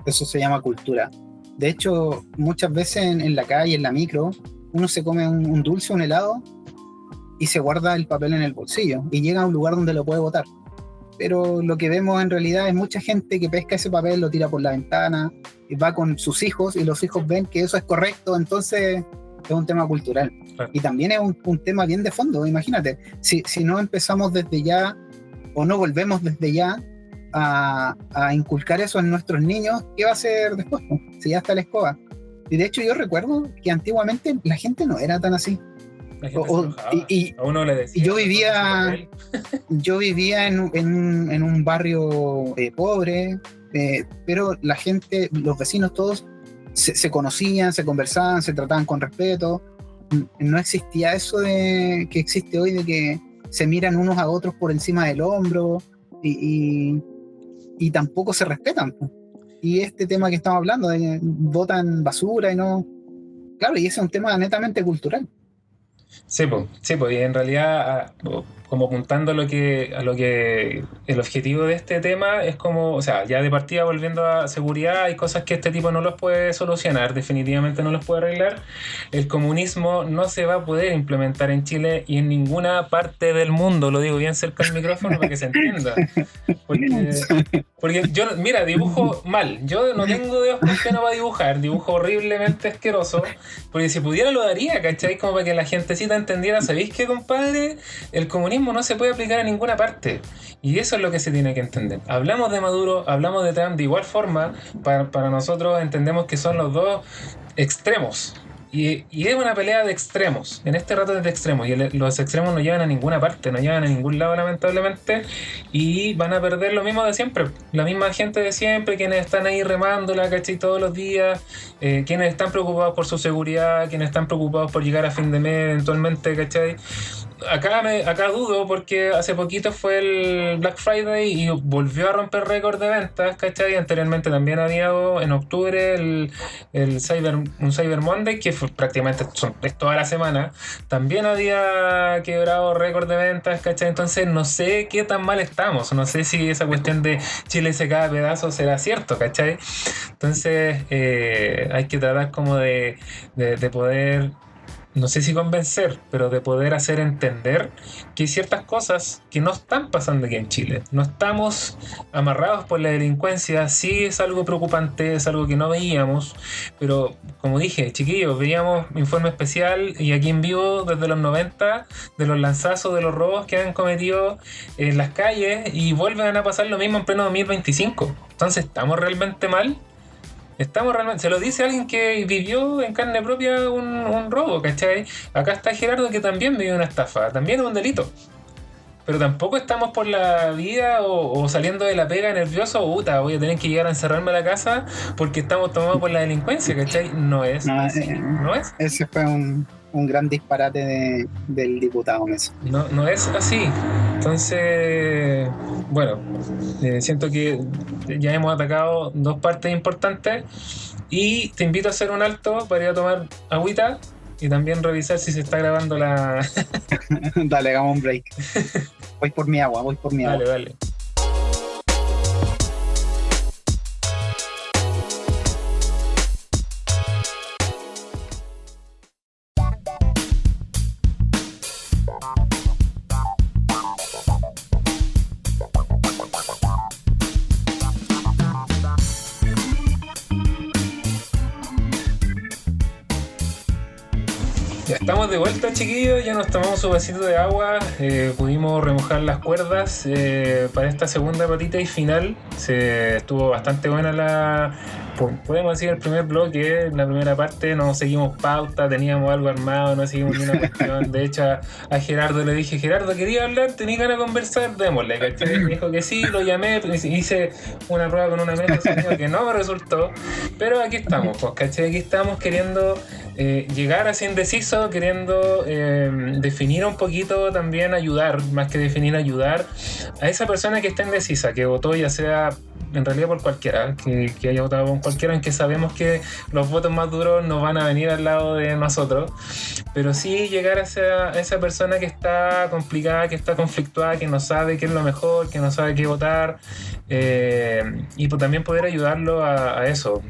Eso se llama cultura. De hecho, muchas veces en la calle, en la micro, uno se come un dulce, un helado, y se guarda el papel en el bolsillo, y llega a un lugar donde lo puede botar. Pero lo que vemos en realidad es mucha gente que pesca ese papel, lo tira por la ventana, y va con sus hijos, y los hijos ven que eso es correcto, entonces es un tema cultural. Claro. Y también es un tema bien de fondo. Imagínate, si no empezamos desde ya, o no volvemos desde ya a inculcar eso en nuestros niños, ¿qué va a ser después? Si ya está la escoba. Y de hecho yo recuerdo que antiguamente la gente no era tan así. A uno le decía, yo vivía en un barrio pobre, pero la gente, los vecinos todos se conocían, se conversaban, se trataban con respeto. No existía eso que existe hoy, de que se miran unos a otros por encima del hombro y tampoco se respetan. Y este tema que estamos hablando, de que botan basura y no... Claro, y ese es un tema netamente cultural. Sí, pues, y en realidad, como apuntando a lo que el objetivo de este tema es como, o sea, ya de partida volviendo a seguridad, hay cosas que este tipo no los puede solucionar, definitivamente no los puede arreglar. El comunismo no se va a poder implementar en Chile y en ninguna parte del mundo, lo digo bien cerca del micrófono para que se entienda. Porque yo, mira, dibujo mal, yo no tengo dedos con pena para dibujar, dibujo horriblemente asqueroso, porque si pudiera lo daría, ¿cachai? Como para que la gentecita entendiera, ¿sabéis qué, compadre? El comunismo no se puede aplicar a ninguna parte, y eso es lo que se tiene que entender. Hablamos de Maduro, hablamos de Trump, de igual forma, para nosotros entendemos que son los dos extremos. Y es una pelea de extremos. En este rato es de extremos. Y los extremos no llevan a ninguna parte, no llevan a ningún lado, lamentablemente. Y van a perder lo mismo de siempre. La misma gente de siempre, quienes están ahí remándola, ¿cachai? Todos los días. Quienes están preocupados por su seguridad, quienes están preocupados por llegar a fin de mes eventualmente, ¿cachai? Acá dudo, porque hace poquito fue el Black Friday y volvió a romper récord de ventas, ¿cachai? Anteriormente también había en octubre un Cyber Monday, que prácticamente es toda la semana, también había quebrado récord de ventas, ¿cachai? Entonces no sé qué tan mal estamos, no sé si esa cuestión de Chile se cae a pedazos será cierto, ¿cachai? Entonces hay que tratar como de poder no sé si convencer, pero de poder hacer entender que hay ciertas cosas que no están pasando aquí en Chile. No estamos amarrados por la delincuencia, sí es algo preocupante, es algo que no veíamos, pero como dije, chiquillos, veíamos Informe Especial y aquí en vivo desde los 90, de los lanzazos, de los robos que han cometido en las calles y vuelven a pasar lo mismo en pleno 2025. Entonces, ¿estamos realmente mal? Se lo dice alguien que vivió en carne propia un robo, ¿cachai? Acá está Gerardo que también vivió una estafa, también es un delito. Pero tampoco estamos por la vida o saliendo de la pega nervioso, puta, voy a tener que llegar a encerrarme a la casa porque estamos tomados por la delincuencia, ¿cachai? No es así, no es. Ese fue un gran disparate del diputado Mesa. No es así. Entonces, bueno, siento que ya hemos atacado dos partes importantes y te invito a hacer un alto para ir a tomar agüita y también revisar si se está grabando la... Dale, hagamos un break. Voy por mi agua. Dale. Ya estamos de vuelta, chiquillos, ya nos tomamos un vasito de agua, pudimos remojar las cuerdas para esta segunda patita y final. Estuvo bastante buena podemos decir el primer bloque, la primera parte, no seguimos pauta, teníamos algo armado, no seguimos ni una cuestión. De hecho, a Gerardo le dije, Gerardo, quería hablar, tenía ganas de conversar, démosle, ¿cachai? Me dijo que sí, lo llamé, hice una prueba con una mesa, que no me resultó, pero aquí estamos, pues, ¿cachai? Aquí estamos queriendo llegar así indeciso, queriendo definir un poquito también, ayudar, más que definir, ayudar a esa persona que está indecisa, que votó ya sea en realidad por cualquiera, que haya votado por cualquiera, aunque sabemos que los votos más duros no van a venir al lado de nosotros, pero sí llegar a esa persona que está complicada, que está conflictuada, que no sabe qué es lo mejor, que no sabe qué votar, y pues también poder ayudarlo a eso.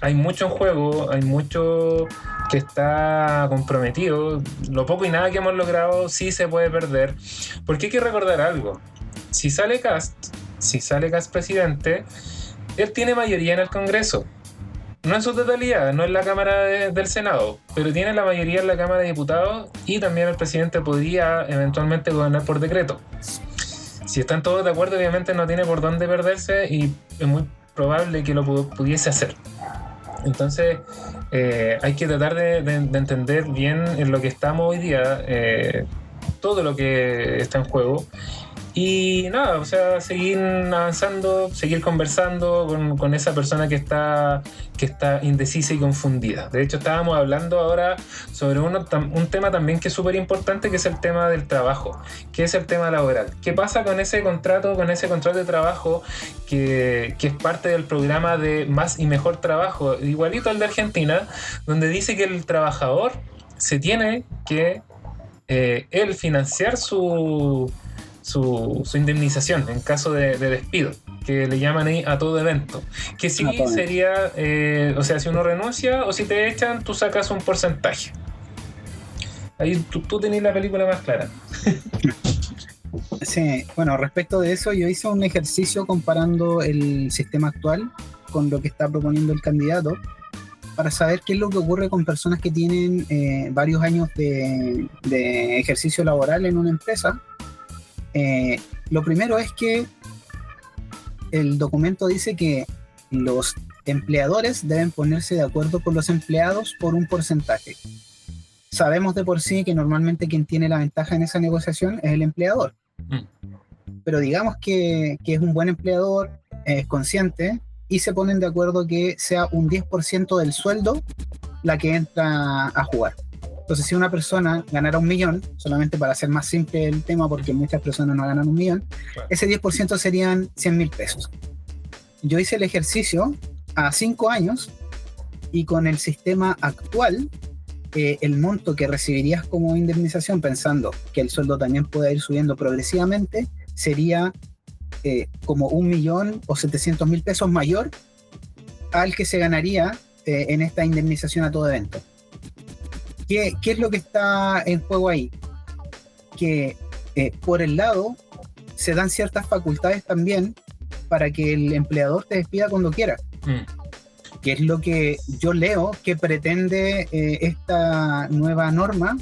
Hay mucho en juego, hay mucho que está comprometido, lo poco y nada que hemos logrado sí se puede perder, porque hay que recordar algo. Si sale Kast presidente, él tiene mayoría en el Congreso. No en su totalidad, no en la Cámara del Senado, pero tiene la mayoría en la Cámara de Diputados y también el presidente podría eventualmente gobernar por decreto. Si están todos de acuerdo, obviamente no tiene por dónde perderse y es muy probable que lo pudiese hacer. Entonces hay que tratar de entender bien en lo que estamos hoy día, todo lo que está en juego. Y nada, o sea, seguir avanzando, seguir conversando con esa persona que está indecisa y confundida. De hecho, estábamos hablando ahora sobre un tema también que es súper importante, que es el tema del trabajo, que es el tema laboral. ¿Qué pasa con ese contrato de trabajo que es parte del programa de Más y Mejor Trabajo, igualito al de Argentina, donde dice que el trabajador se tiene que él financiar su indemnización en caso de despido, que le llaman ahí a todo evento, que sí sería, o sea, si uno renuncia o si te echan, tú sacas un porcentaje. Ahí tú tenés la película más clara. Sí, bueno, respecto de eso, yo hice un ejercicio comparando el sistema actual con lo que está proponiendo el candidato para saber qué es lo que ocurre con personas que tienen varios años de ejercicio laboral en una empresa. Lo primero es que el documento dice que los empleadores deben ponerse de acuerdo con los empleados por un porcentaje. Sabemos de por sí que normalmente quien tiene la ventaja en esa negociación es el empleador. Pero digamos que es un buen empleador, es consciente y se ponen de acuerdo que sea un 10% del sueldo la que entra a jugar. Entonces, si una persona ganara 1 millón, solamente para hacer más simple el tema, porque muchas personas no ganan 1 millón, claro, ese 10% serían 100.000 pesos. Yo hice el ejercicio a 5 años y con el sistema actual, el monto que recibirías como indemnización, pensando que el sueldo también puede ir subiendo progresivamente, sería como 1.700.000 pesos mayor al que se ganaría en esta indemnización a todo evento. ¿Qué es lo que está en juego ahí? Que por el lado se dan ciertas facultades también para que el empleador te despida cuando quiera. Que es lo que yo leo que pretende esta nueva norma,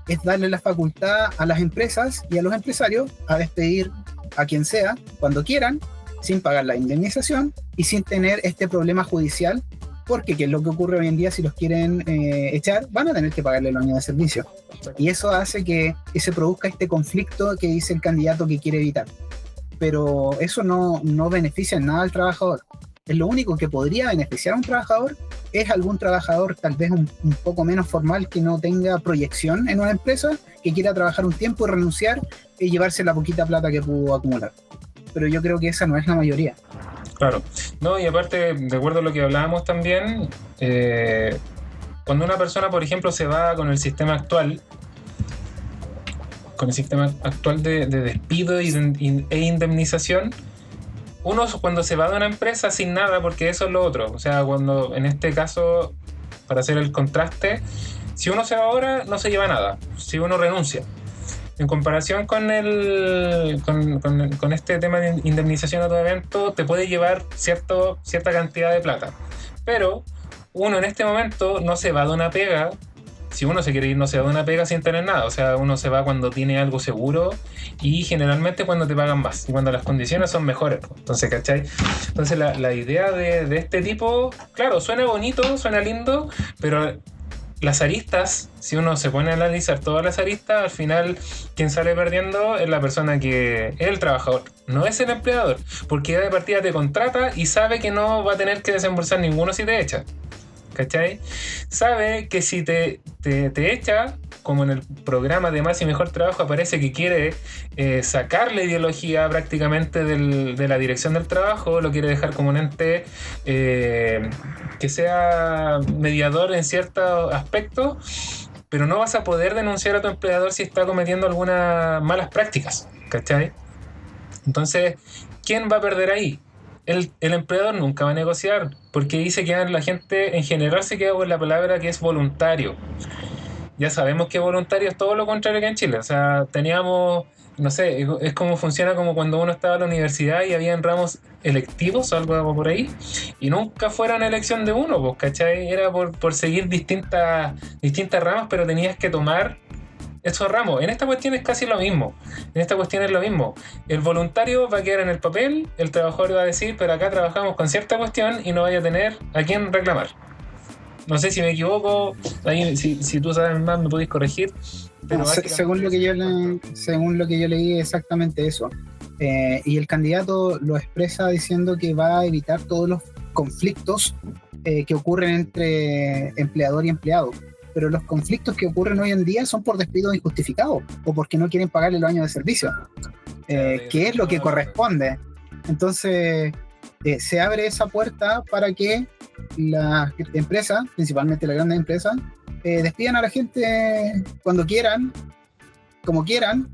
es darle la facultad a las empresas y a los empresarios a despedir a quien sea cuando quieran, sin pagar la indemnización y sin tener este problema judicial, porque ¿qué es lo que ocurre hoy en día? Si los quieren echar, van a tener que pagarle el año de servicio. Y eso hace que se produzca este conflicto que dice el candidato que quiere evitar. Pero eso no beneficia en nada al trabajador. Es lo único que podría beneficiar a un trabajador, es algún trabajador tal vez un poco menos formal, que no tenga proyección en una empresa, que quiera trabajar un tiempo y renunciar y llevarse la poquita plata que pudo acumular. Pero yo creo que esa no es la mayoría. Claro. No, y aparte, de acuerdo a lo que hablábamos también, cuando una persona, por ejemplo, se va con el sistema actual de despido e indemnización, uno cuando se va de una empresa sin nada, porque eso es lo otro, o sea, cuando en este caso, para hacer el contraste, si uno se va ahora no se lleva nada, si uno renuncia. En comparación con este tema de indemnización a tu evento, te puede llevar cierta cantidad de plata. Pero uno en este momento no se va de una pega. Si uno se quiere ir, no se va de una pega sin tener nada. O sea, uno se va cuando tiene algo seguro y generalmente cuando te pagan más y cuando las condiciones son mejores. Entonces, ¿cachai? Entonces la idea de este tipo, claro, suena bonito, suena lindo, pero las aristas, si uno se pone a analizar todas las aristas, al final quien sale perdiendo es la persona que es el trabajador, no es el empleador, porque ya de partida te contrata y sabe que no va a tener que desembolsar ninguno si te echa, ¿cachai? Sabe que si te echa, como en el programa de Más y Mejor Trabajo aparece que quiere sacar la ideología prácticamente de la dirección del trabajo, lo quiere dejar como un ente que sea mediador en ciertos aspectos, pero no vas a poder denunciar a tu empleador si está cometiendo algunas malas prácticas, ¿cachai? Entonces, ¿quién va a perder ahí? El empleador nunca va a negociar, porque dice que la gente en general se queda con la palabra que es voluntario. Ya sabemos que voluntario es todo lo contrario que en Chile. O sea, teníamos, no sé, es como funciona como cuando uno estaba en la universidad y habían ramos electivos o algo por ahí, y nunca fuera una elección de uno, pues, ¿cachai? Era por seguir distintas ramas, pero tenías que tomar esos ramos. En esta cuestión es casi lo mismo. El voluntario va a quedar en el papel, el trabajador va a decir, pero acá trabajamos con cierta cuestión y no vaya a tener a quién reclamar. No sé si me equivoco, ahí, si tú sabes más me podéis corregir. Pero según lo que yo leí, exactamente eso. Y el candidato lo expresa diciendo que va a evitar todos los conflictos que ocurren entre empleador y empleado. Pero los conflictos que ocurren hoy en día son por despidos injustificados o porque no quieren pagarle los años de servicio, que es lo que corresponde. Entonces, se abre esa puerta para que las empresas, principalmente las grandes empresas, despidan a la gente cuando quieran, como quieran,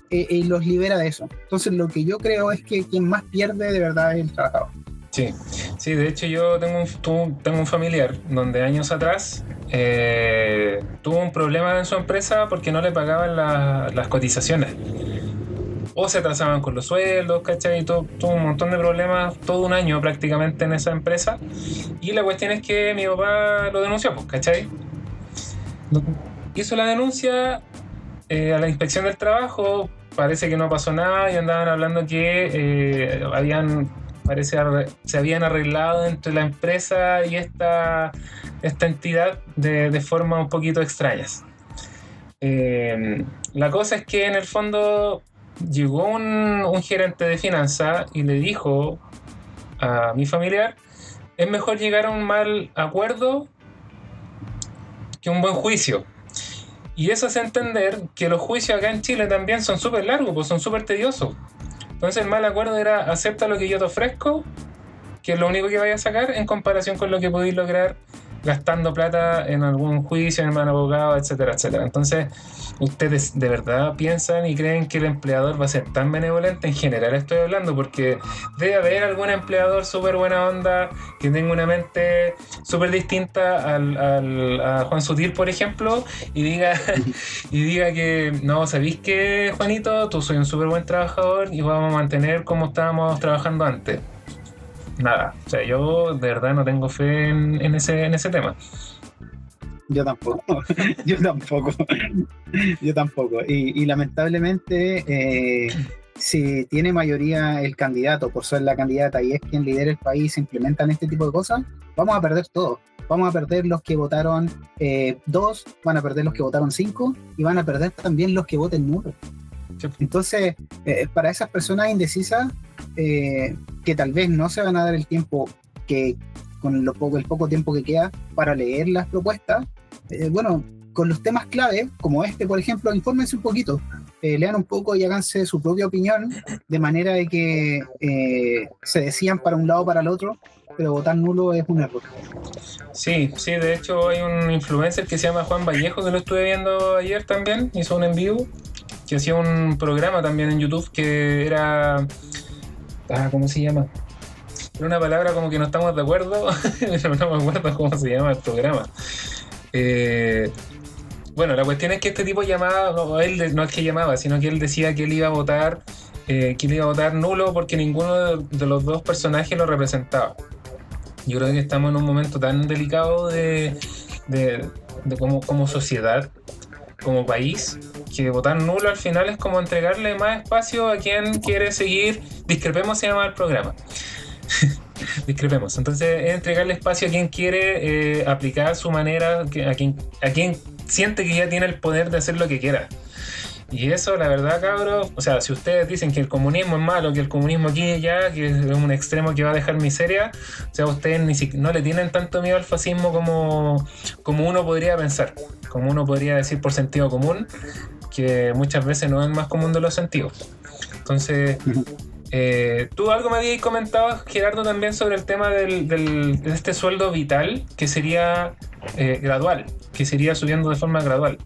y los libera de eso. Entonces, lo que yo creo es que quien más pierde de verdad es el trabajador. Sí, de hecho yo tengo un familiar donde años atrás tuvo un problema en su empresa porque no le pagaban las cotizaciones o se atrasaban con los sueldos, ¿cachai? Tuvo un montón de problemas todo un año prácticamente en esa empresa, y la cuestión es que mi papá lo denunció, pues, ¿cachai? Hizo la denuncia a la inspección del trabajo, parece que no pasó nada y andaban hablando que se habían arreglado entre la empresa y esta entidad de forma un poquito extrañas. La cosa es que en el fondo llegó un gerente de finanzas y le dijo a mi familiar: es mejor llegar a un mal acuerdo que un buen juicio. Y eso hace entender que los juicios acá en Chile también son súper largos, pues son súper tediosos. Entonces el mal acuerdo era: acepta lo que yo te ofrezco, que es lo único que vayas a sacar en comparación con lo que podéis lograr gastando plata en algún juicio, en un abogado, etcétera, etcétera. Entonces, ¿ustedes de verdad piensan y creen que el empleador va a ser tan benevolente? En general estoy hablando, porque debe haber algún empleador súper buena onda que tenga una mente súper distinta a Juan Sutil, por ejemplo, y diga que no, ¿sabéis qué, Juanito? Tú soy un súper buen trabajador y vamos a mantener como estábamos trabajando antes. Nada, o sea, yo de verdad no tengo fe en ese tema. Yo tampoco, yo tampoco, yo tampoco. Y lamentablemente, si tiene mayoría el candidato por ser la candidata y es quien lidera el país, se implementan este tipo de cosas, vamos a perder todo. Vamos a perder los que votaron 2, van a perder los que votaron 5 y van a perder también los que voten nulo. Entonces, para esas personas indecisas, que tal vez no se van a dar el tiempo que con el poco tiempo que queda para leer las propuestas, bueno, con los temas clave, como este, por ejemplo, infórmense un poquito, lean un poco y háganse su propia opinión, de manera de que se decidan para un lado o para el otro, pero votar nulo es un error. Sí, de hecho hay un influencer que se llama Juan Vallejo, que lo estuve viendo ayer también, hizo un en vivo, que hacía un programa también en YouTube que era... ¿cómo se llama? Era una palabra como que no estamos de acuerdo, pero no me acuerdo cómo se llama el programa. Bueno, la cuestión es que este tipo llamaba, no es que llamaba, sino que él decía que él iba a votar nulo porque ninguno de los dos personajes lo representaba. Yo creo que estamos en un momento tan delicado de como sociedad, como país, que votar nulo al final es como entregarle más espacio a quien quiere seguir. Discrepemos se llama el programa. Discrepemos. Entonces es entregarle espacio a quien quiere aplicar su manera, a quien siente que ya tiene el poder de hacer lo que quiera. Y eso, la verdad, cabros, o sea, si ustedes dicen que el comunismo es malo, que el comunismo aquí ya, que es un extremo que va a dejar miseria, o sea, ustedes no le tienen tanto miedo al fascismo como uno podría pensar, como uno podría decir por sentido común, que muchas veces no es el más común de los sentidos. Entonces, tú algo me habías comentado, Gerardo, también sobre el tema de este sueldo vital, que sería gradual, que sería subiendo de forma gradual.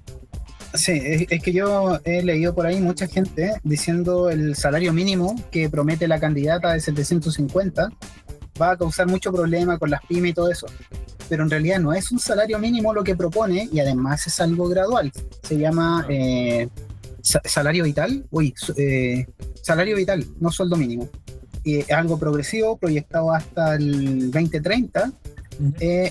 Sí, es que yo he leído por ahí mucha gente diciendo el salario mínimo que promete la candidata de 750 va a causar mucho problema con las pymes y todo eso. Pero en realidad no es un salario mínimo lo que propone y además es algo gradual. Se llama salario vital. Salario vital, no sueldo mínimo. Es algo progresivo, proyectado hasta el 2030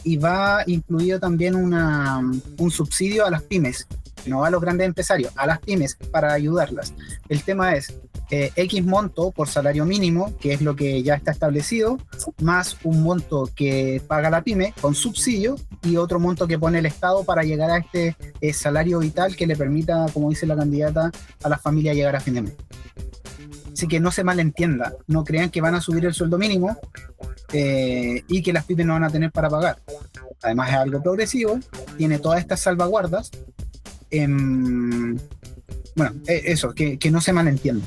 y va incluido también un subsidio a las pymes. No a los grandes empresarios, a las pymes para ayudarlas. El tema es X monto por salario mínimo, que es lo que ya está establecido, más un monto que paga la pyme con subsidio y otro monto que pone el Estado para llegar a este salario vital que le permita, como dice la candidata, a las familias llegar a fin de mes. Así que no se malentienda, no crean que van a subir el sueldo mínimo y que las pymes no van a tener para pagar. Además es algo progresivo, tiene todas estas salvaguardas. Bueno, eso, que no se malentienda.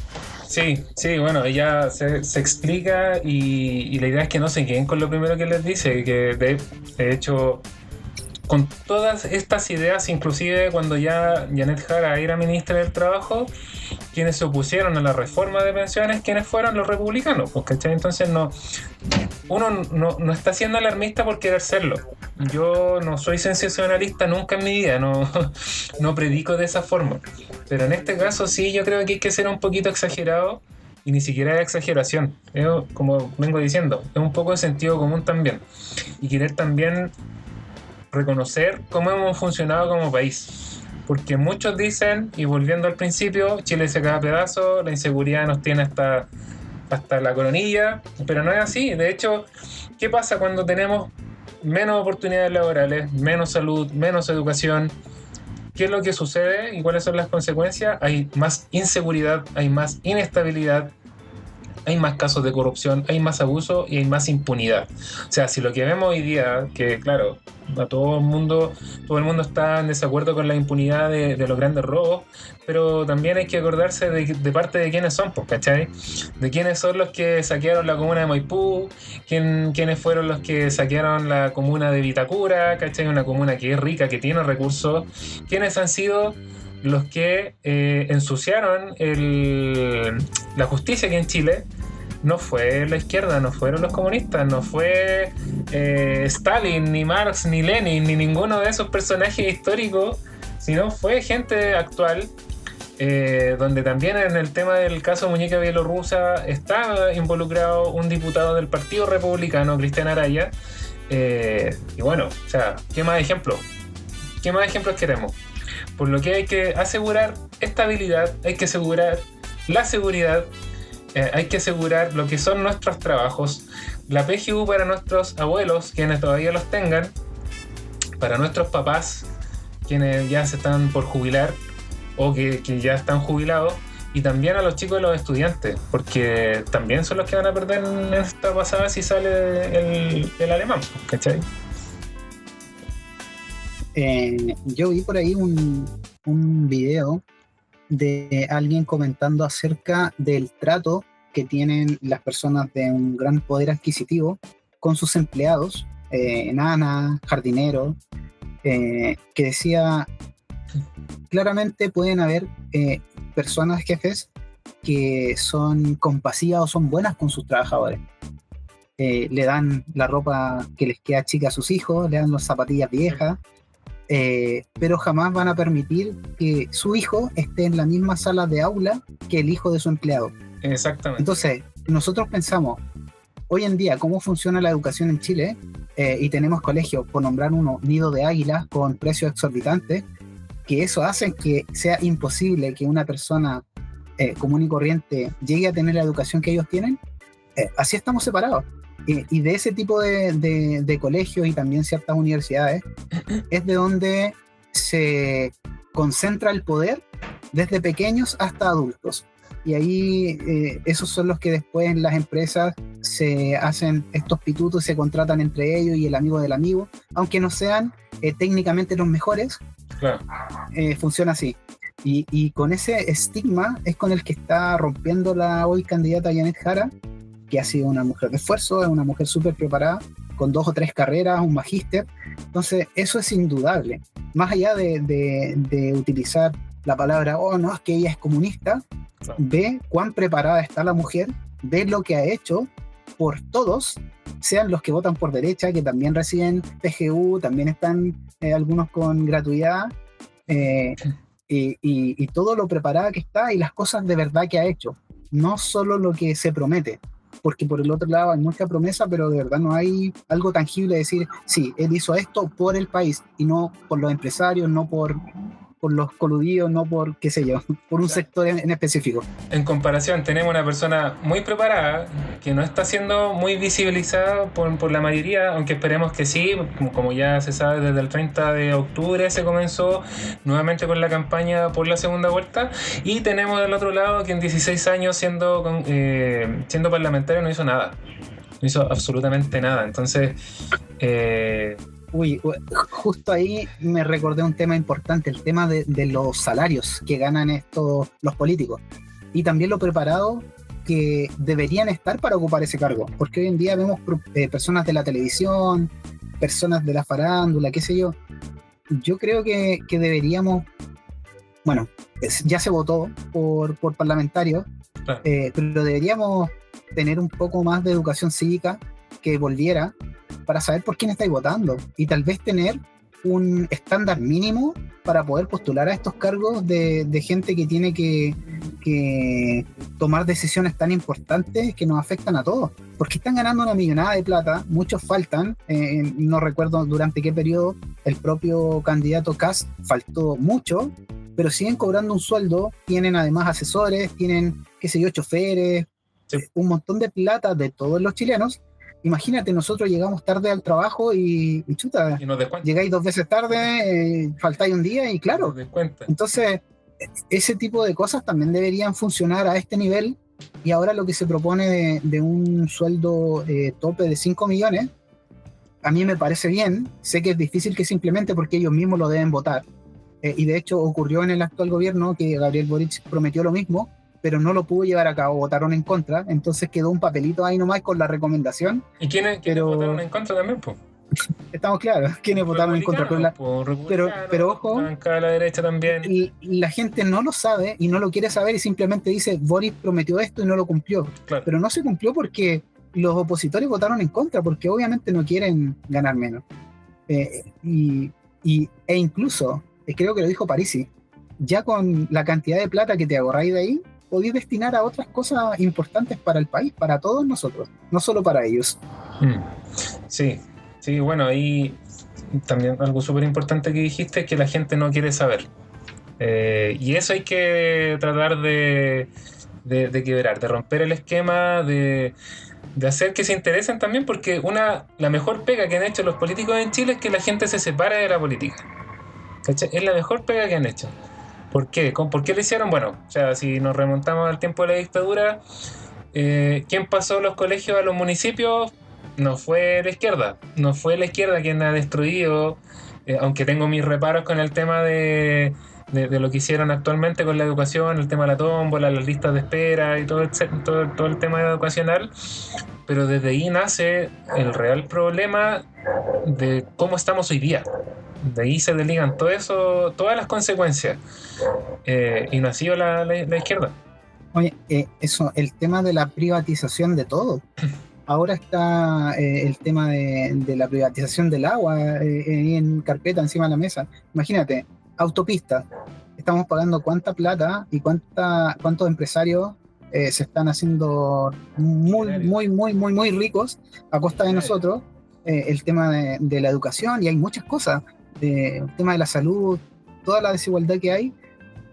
Sí, bueno, ella se explica y la idea es que no se queden con lo primero que les dice, que de hecho, con todas estas ideas, inclusive cuando ya Janet Jara era ministra del Trabajo, quienes se opusieron a la reforma de pensiones, quienes fueron los republicanos, pues, ¿cachai? Entonces uno no está siendo alarmista por querer serlo. Yo no soy sensacionalista nunca en mi vida, no predico de esa forma. Pero en este caso sí, yo creo que hay que ser un poquito exagerado, y ni siquiera es exageración. Como vengo diciendo, es un poco de sentido común también. Y querer también reconocer cómo hemos funcionado como país. Porque muchos dicen, y volviendo al principio, Chile se cae a pedazos, la inseguridad nos tiene hasta la coronilla, pero no es así. De hecho, ¿qué pasa cuando tenemos menos oportunidades laborales, menos salud, menos educación? ¿Qué es lo que sucede y cuáles son las consecuencias? Hay más inseguridad, hay más inestabilidad, hay más casos de corrupción, hay más abuso y hay más impunidad. O sea, si lo que vemos hoy día, que claro, a todo el mundo está en desacuerdo con la impunidad de los grandes robos, pero también hay que acordarse de parte de quiénes son, pues, ¿cachai? De quiénes son los que saquearon la comuna de Maipú, quiénes fueron los que saquearon la comuna de Vitacura, ¿cachai? Una comuna que es rica, que tiene recursos, quiénes han sido los que ensuciaron la justicia aquí en Chile. No fue la izquierda, no fueron los comunistas, no fue Stalin, ni Marx, ni Lenin, ni ninguno de esos personajes históricos, sino fue gente actual, donde también en el tema del caso Muñeca Bielorrusa está involucrado un diputado del Partido Republicano, Cristian Araya. Y bueno, o sea, ¿qué más ejemplos? ¿Qué más ejemplos queremos? Por lo que hay que asegurar estabilidad, hay que asegurar la seguridad, hay que asegurar lo que son nuestros trabajos, la PGU para nuestros abuelos, quienes todavía los tengan, para nuestros papás, quienes ya se están por jubilar o que ya están jubilados, y también a los chicos de los estudiantes, porque también son los que van a perder en esta pasada si sale el alemán, ¿cachai? Yo vi por ahí un video de alguien comentando acerca del trato que tienen las personas de un gran poder adquisitivo con sus empleados, nanas, jardineros, que decía, claramente pueden haber personas, jefes, que son compasivas o son buenas con sus trabajadores. Le dan la ropa que les queda chica a sus hijos, le dan las zapatillas viejas, pero jamás van a permitir que su hijo esté en la misma sala de aula que el hijo de su empleado. Exactamente. Entonces, nosotros pensamos, hoy en día, cómo funciona la educación en Chile, y tenemos colegios, por nombrar uno, Nido de Águilas, con precios exorbitantes, que eso hace que sea imposible que una persona común y corriente llegue a tener la educación que ellos tienen. Así estamos separados. Y de ese tipo de colegios y también ciertas universidades es de donde se concentra el poder desde pequeños hasta adultos. Y ahí esos son los que después en las empresas se hacen estos pitutos y se contratan entre ellos y el amigo del amigo, aunque no sean técnicamente los mejores. Claro. Funciona así. Y con ese estigma es con el que está rompiendo la hoy candidata Janet Jara, que ha sido una mujer de esfuerzo, es una mujer súper preparada, con 2 o 3 carreras, un magíster. Entonces, eso es indudable. Más allá de utilizar la palabra, oh, no, es que ella es comunista, ve cuán preparada está la mujer, ve lo que ha hecho por todos, sean los que votan por derecha, que también reciben PGU, también están algunos con gratuidad, y todo lo preparada que está y las cosas de verdad que ha hecho, no solo lo que se promete. Porque por el otro lado hay mucha promesa, pero de verdad no hay algo tangible de decir, sí, él hizo esto por el país y no por los empresarios, no por los coludidos, no por, qué sé yo, por un sector en específico. En comparación, tenemos una persona muy preparada que no está siendo muy visibilizada por la mayoría, aunque esperemos que sí, como ya se sabe, desde el 30 de octubre se comenzó nuevamente con la campaña por la segunda vuelta, y tenemos del otro lado que en 16 años siendo parlamentario no hizo nada, no hizo absolutamente nada. Entonces justo ahí me recordé un tema importante, el tema de los salarios que ganan los políticos y también lo preparado que deberían estar para ocupar ese cargo, porque hoy en día vemos personas de la televisión, personas de la farándula, qué sé yo. Yo creo que deberíamos, bueno, ya se votó por parlamentarios, claro, pero deberíamos tener un poco más de educación cívica que volviera, para saber por quién estáis votando y tal vez tener un estándar mínimo para poder postular a estos cargos de gente que tiene que tomar decisiones tan importantes que nos afectan a todos, porque están ganando una millonada de plata, muchos faltan, no recuerdo durante qué periodo el propio candidato Kast faltó mucho, pero siguen cobrando un sueldo, tienen además asesores, tienen, qué sé yo, choferes, sí, un montón de plata de todos los chilenos. Imagínate, nosotros llegamos tarde al trabajo y chuta, y llegáis 2 veces tarde, faltáis un día y claro. Entonces, ese tipo de cosas también deberían funcionar a este nivel y ahora lo que se propone de un sueldo tope de 5 millones, a mí me parece bien. Sé que es difícil que se implemente porque ellos mismos lo deben votar. Y de hecho ocurrió en el actual gobierno que Gabriel Boric prometió lo mismo, pero no lo pudo llevar a cabo, votaron en contra, entonces quedó un papelito ahí nomás con la recomendación. ¿Y quiénes votaron en contra también, pues? Estamos claros, quienes votaron en contra, pero ojo, a la derecha también. La gente no lo sabe y no lo quiere saber y simplemente dice, Boric prometió esto y no lo cumplió. Claro. Pero no se cumplió porque los opositores votaron en contra, porque obviamente no quieren ganar menos. E incluso, creo que lo dijo Parisi, ya con la cantidad de plata que te ahorráis de ahí, podéis destinar a otras cosas importantes para el país, para todos nosotros, no solo para ellos. Sí, bueno, ahí también algo súper importante que dijiste es que la gente no quiere saber. Y eso hay que tratar de quebrar, de romper el esquema, de hacer que se interesen también, porque la mejor pega que han hecho los políticos en Chile es que la gente se separe de la política. ¿Cachai? Es la mejor pega que han hecho. ¿Por qué? ¿Por qué lo hicieron? Bueno, o sea, si nos remontamos al tiempo de la dictadura, ¿quién pasó los colegios a los municipios? No fue la izquierda. No fue la izquierda quien ha destruido, aunque tengo mis reparos con el tema de lo que hicieron actualmente con la educación, el tema de la tómbola, las listas de espera y todo el tema educacional, pero desde ahí nace el real problema de cómo estamos hoy día. De ahí se desligan todo eso, todas las consecuencias, y nació la izquierda. Oye, el tema de la privatización de todo. Ahora está el tema de la privatización del agua en carpeta encima de la mesa. Imagínate, autopista. Estamos pagando cuánta plata y cuántos empresarios se están haciendo muy ricos a costa de nosotros. El tema de la educación, y hay muchas cosas. El tema de la salud, toda la desigualdad que hay.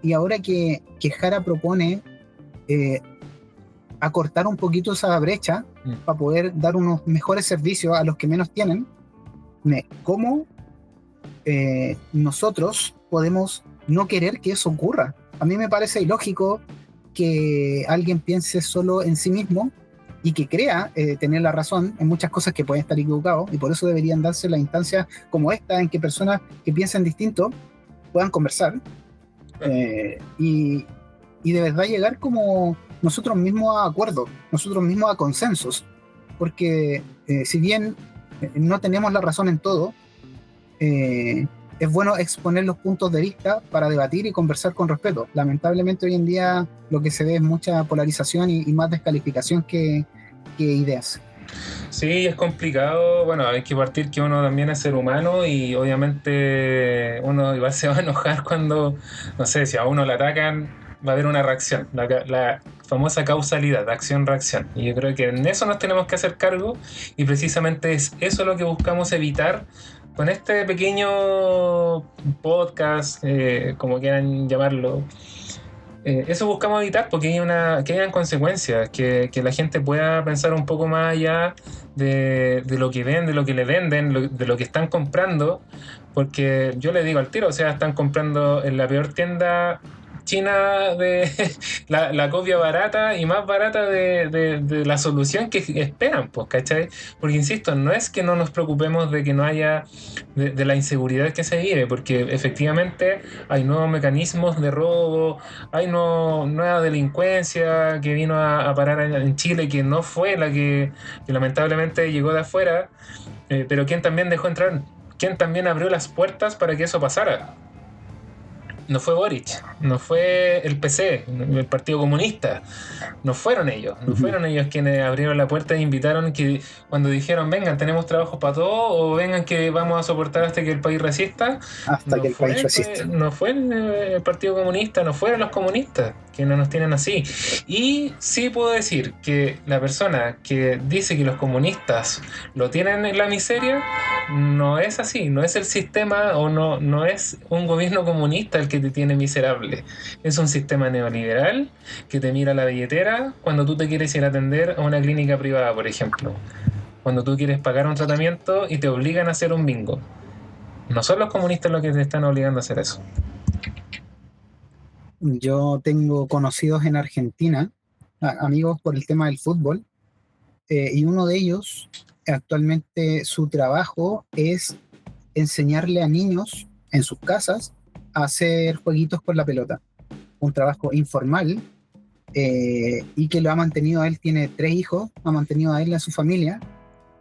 Y ahora que Jara propone acortar un poquito esa brecha para poder dar unos mejores servicios a los que menos tienen, ¿cómo nosotros podemos no querer que eso ocurra? A mí me parece ilógico que alguien piense solo en sí mismo y que crea tener la razón en muchas cosas que pueden estar equivocados, y por eso deberían darse las instancias como esta en que personas que piensan distinto puedan conversar y de verdad llegar como nosotros mismos a acuerdos, nosotros mismos a consensos, porque si bien no tenemos la razón en todo, es bueno exponer los puntos de vista para debatir y conversar con respeto. Lamentablemente hoy en día lo que se ve es mucha polarización y más descalificación que ideas. Sí, es complicado. Bueno, hay que partir que uno también es ser humano y obviamente uno igual se va a enojar cuando, no sé, si a uno le atacan, va a haber una reacción, la famosa causalidad, acción-reacción. Y yo creo que en eso nos tenemos que hacer cargo, y precisamente es eso lo que buscamos evitar con este pequeño podcast, como quieran llamarlo. Eso buscamos evitar, porque que hayan consecuencias, que la gente pueda pensar un poco más allá de lo que ven, de lo que le venden, de lo que están comprando, porque yo le digo al tiro, o sea, están comprando en la peor tienda china de la copia barata y más barata de la solución que esperan, pues, ¿cachai? Porque insisto, no es que no nos preocupemos de que no haya de la inseguridad que se vive, porque efectivamente hay nuevos mecanismos de robo, hay nueva delincuencia que vino a parar en Chile, que no fue la que lamentablemente llegó de afuera, pero ¿quién también dejó entrar? ¿Quién también abrió las puertas para que eso pasara? No fue Boric, no fue el PC, el Partido Comunista, no fueron ellos quienes abrieron la puerta e invitaron, que cuando dijeron vengan, tenemos trabajo para todos, o vengan que vamos a soportar hasta que el país resista. No fue el Partido Comunista, no fueron los comunistas, que no nos tienen así. Y sí puedo decir que la persona que dice que los comunistas lo tienen en la miseria, no es así, no es el sistema, o no es un gobierno comunista el que te tiene miserable. Es un sistema neoliberal que te mira la billetera cuando tú te quieres ir a atender a una clínica privada, por ejemplo. Cuando tú quieres pagar un tratamiento y te obligan a hacer un bingo. No son los comunistas los que te están obligando a hacer eso. Yo tengo conocidos en Argentina amigos por el tema del fútbol, y uno de ellos, actualmente su trabajo es enseñarle a niños en sus casas a hacer jueguitos con la pelota. Un trabajo informal, y que lo ha mantenido a él, tiene 3 hijos, ha mantenido a él y a su familia,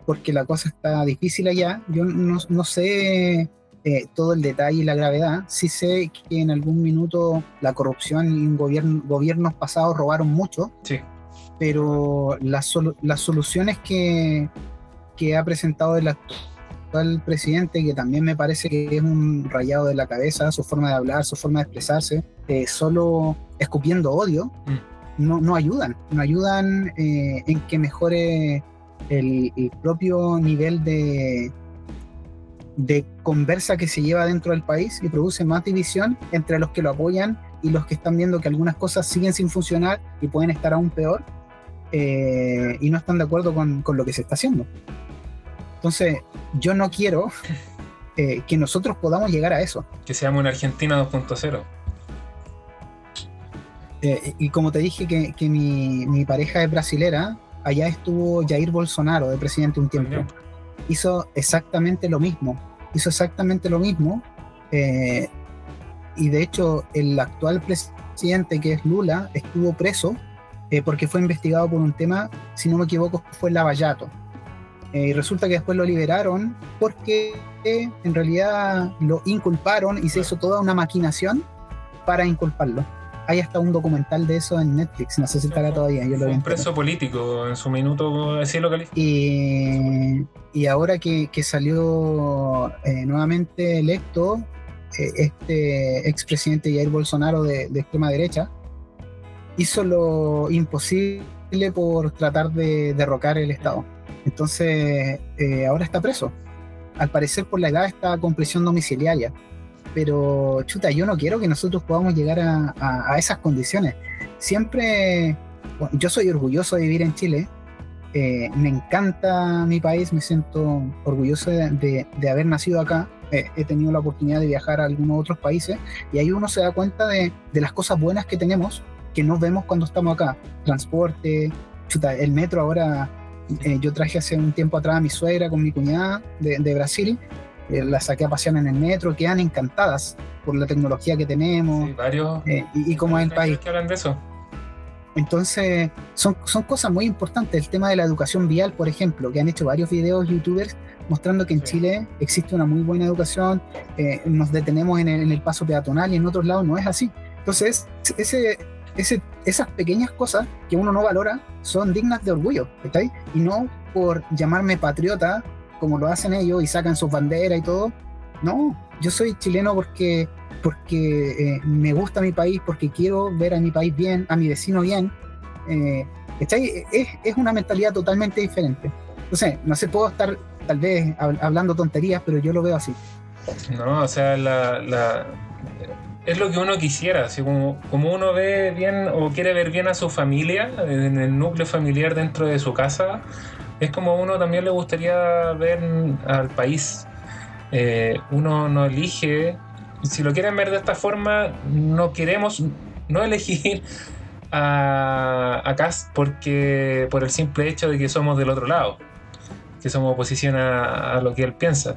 porque la cosa está difícil allá. Yo no sé todo el detalle y la gravedad. Sí sé que en algún minuto la corrupción y gobiernos pasados robaron mucho, Sí. pero las soluciones que ha presentado el actual presidente, que también me parece que es un rayado de la cabeza, su forma de hablar, su forma de expresarse, solo escupiendo odio, no ayudan en que mejore el propio nivel de conversa que se lleva dentro del país, y produce más división entre los que lo apoyan y los que están viendo que algunas cosas siguen sin funcionar y pueden estar aún peor, y no están de acuerdo con lo que se está haciendo. Entonces, yo no quiero que nosotros podamos llegar a eso. Que seamos una Argentina 2.0. Y como te dije que mi pareja es brasilera, allá estuvo Jair Bolsonaro de presidente un tiempo. Bien. Hizo exactamente lo mismo. Y de hecho, el actual presidente, que es Lula, estuvo preso porque fue investigado por un tema, si no me equivoco, fue lavallato. Y resulta que después lo liberaron porque en realidad lo inculparon y se hizo toda una maquinación para inculparlo. Hay hasta un documental de eso en Netflix, no sé si estará todavía. Yo lo vi un preso político en su minuto, así lo califico. Y ahora que salió nuevamente electo este expresidente Jair Bolsonaro de extrema derecha, hizo lo imposible por tratar de derrocar el Estado. Entonces, ahora está preso. Al parecer, por la edad, está con prisión domiciliaria. Pero, chuta, yo no quiero que nosotros podamos llegar a esas condiciones. Siempre, bueno, yo soy orgulloso de vivir en Chile. Me encanta mi país, me siento orgulloso de haber nacido acá. He tenido la oportunidad de viajar a algunos otros países y ahí uno se da cuenta de las cosas buenas que tenemos, que no vemos cuando estamos acá. Transporte, chuta, el metro ahora. Yo traje hace un tiempo atrás a mi suegra con mi cuñada de Brasil, la saqué a pasear en el metro, quedan encantadas por la tecnología que tenemos, sí, varios, y cómo es el país. Que hablan de eso. Entonces, son cosas muy importantes. El tema de la educación vial, por ejemplo, que han hecho varios videos youtubers mostrando que en Chile existe una muy buena educación, nos detenemos en el paso peatonal y en otros lados no es así. Entonces, esas pequeñas cosas que uno no valora son dignas de orgullo, ¿está ahí? Y no por llamarme patriota, como lo hacen ellos y sacan sus banderas y todo. No, yo soy chileno porque me gusta mi país, porque quiero ver a mi país bien, a mi vecino bien. ¿Está ahí? Es una mentalidad totalmente diferente. Entonces, no sé, puedo estar tal vez hablando tonterías, pero yo lo veo así. No, o sea, es lo que uno quisiera, así como uno ve bien o quiere ver bien a su familia, en el núcleo familiar dentro de su casa, es como uno también le gustaría ver al país. Uno no elige, si lo quieren ver de esta forma, no queremos no elegir a Kast porque por el simple hecho de que somos del otro lado, que somos oposición a lo que él piensa,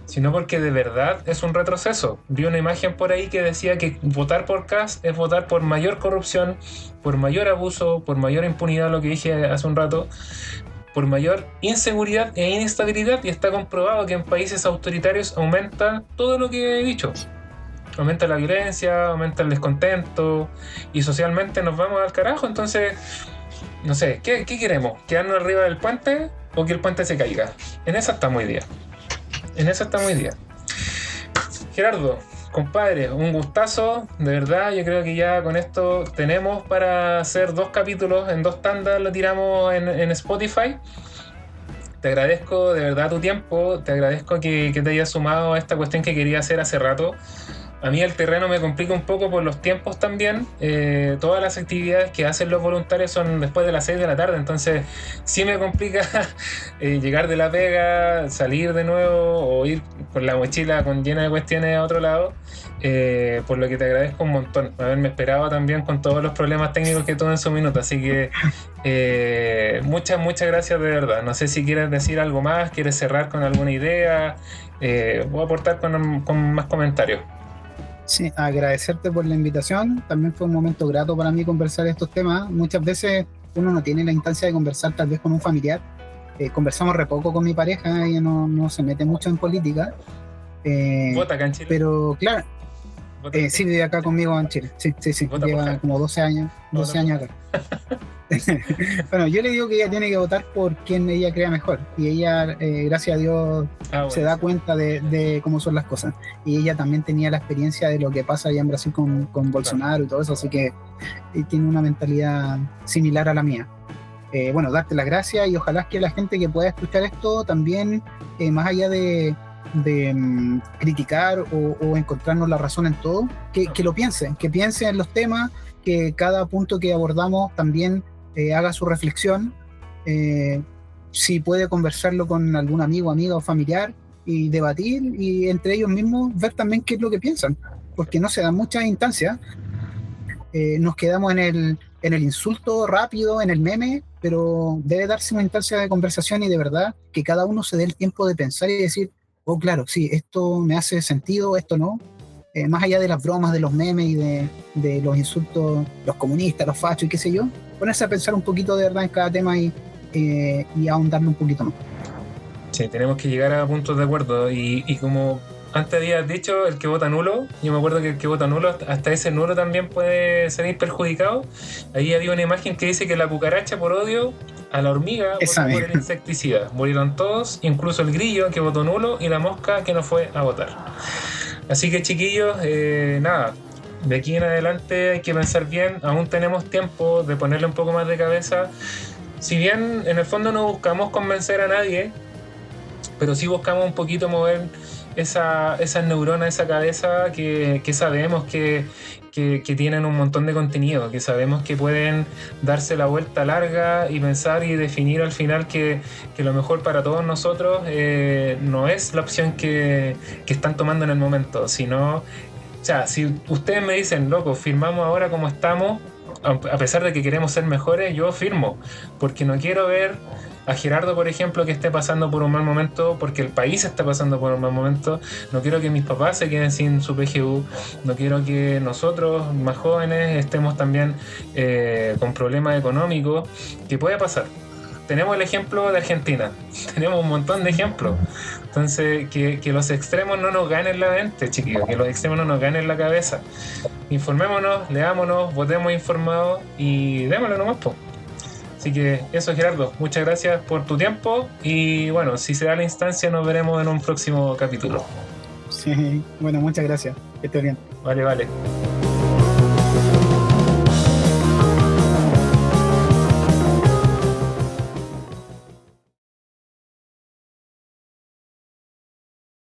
sino porque de verdad es un retroceso. Vi una imagen por ahí que decía que votar por Kast es votar por mayor corrupción, por mayor abuso, por mayor impunidad, lo que dije hace un rato, por mayor inseguridad e inestabilidad, y está comprobado que en países autoritarios aumenta todo lo que he dicho. Aumenta la violencia, aumenta el descontento y socialmente nos vamos al carajo. Entonces, no sé, ¿qué queremos? ¿Quedarnos arriba del puente o que el puente se caiga? En esa estamos hoy día. Gerardo, compadre, un gustazo, de verdad. Yo creo que ya con esto tenemos para hacer 2 capítulos en 2 tandas, lo tiramos en Spotify. Te agradezco de verdad tu tiempo, te agradezco que te hayas sumado a esta cuestión que quería hacer hace rato, A mí el terreno me complica un poco por los tiempos también. Todas las actividades que hacen los voluntarios son después de las 6 de la tarde, entonces sí me complica llegar de la pega, salir de nuevo o ir con la mochila llena de cuestiones a otro lado. Por lo que te agradezco un montón haberme esperado también con todos los problemas técnicos que tuve en su minuto. Así que muchas gracias de verdad. No sé si quieres decir algo más, quieres cerrar con alguna idea. Voy a aportar con más comentarios. Sí, agradecerte por la invitación. También fue un momento grato para mí conversar estos temas. Muchas veces uno no tiene la instancia de conversar tal vez con un familiar. Conversamos re poco con mi pareja, ella no se mete mucho en política. ¿Vota acá en Chile? Pero claro, sí, vive acá conmigo en Chile. Sí. Lleva como 12 años acá. Bueno, yo le digo que ella tiene que votar por quien ella crea mejor. Y ella, gracias a Dios, se da cuenta de cómo son las cosas. Y ella también tenía la experiencia de lo que pasa allá en Brasil con Bolsonaro y todo eso. Así que tiene una mentalidad similar a la mía. Bueno, darte las gracias y ojalá que la gente que pueda escuchar esto también, más allá de criticar o encontrarnos la razón en todo, que lo piensen, que piensen en los temas, que cada punto que abordamos también haga su reflexión, si puede conversarlo con algún amigo, amiga o familiar y debatir y entre ellos mismos ver también qué es lo que piensan, porque no se dan muchas instancias. Nos quedamos en el insulto rápido, en el meme, pero debe darse una instancia de conversación y de verdad que cada uno se dé el tiempo de pensar y decir, oh claro, sí, esto me hace sentido, esto no. Más allá de las bromas, de los memes y de los insultos, los comunistas, los fachos y qué sé yo, ponerse a pensar un poquito de verdad en cada tema y ahondarlo un poquito más. Sí, tenemos que llegar a puntos de acuerdo y como antes habías dicho, el que vota nulo, yo me acuerdo que el que vota nulo, hasta ese nulo también puede salir perjudicado. Ahí había una imagen que dice que la cucaracha por odio a la hormiga votó por el insecticida. Murieron todos, incluso el grillo que votó nulo y la mosca que no fue a votar. Así que chiquillos, nada, de aquí en adelante hay que pensar bien, aún tenemos tiempo de ponerle un poco más de cabeza. Si bien en el fondo no buscamos convencer a nadie, pero sí buscamos un poquito mover esas neuronas, esa cabeza que sabemos que tienen un montón de contenido, que sabemos que pueden darse la vuelta larga y pensar y definir al final que lo mejor para todos nosotros no es la opción que están tomando en el momento, sino, o sea, si ustedes me dicen, loco, firmamos ahora como estamos, a pesar de que queremos ser mejores, yo firmo, porque no quiero ver a Gerardo, por ejemplo, que esté pasando por un mal momento, porque el país está pasando por un mal momento. No quiero que mis papás se queden sin su PGU, no quiero que nosotros, más jóvenes, estemos también con problemas económicos, que puede pasar. Tenemos el ejemplo de Argentina, tenemos un montón de ejemplos. Entonces, que los extremos no nos ganen la mente, chiquillos, que los extremos no nos ganen la cabeza. Informémonos, leámonos, votemos informados y démosle nomás, po. Así que eso, Gerardo, muchas gracias por tu tiempo y bueno, si se da la instancia nos veremos en un próximo capítulo. Sí, bueno, muchas gracias, que estés bien. Vale.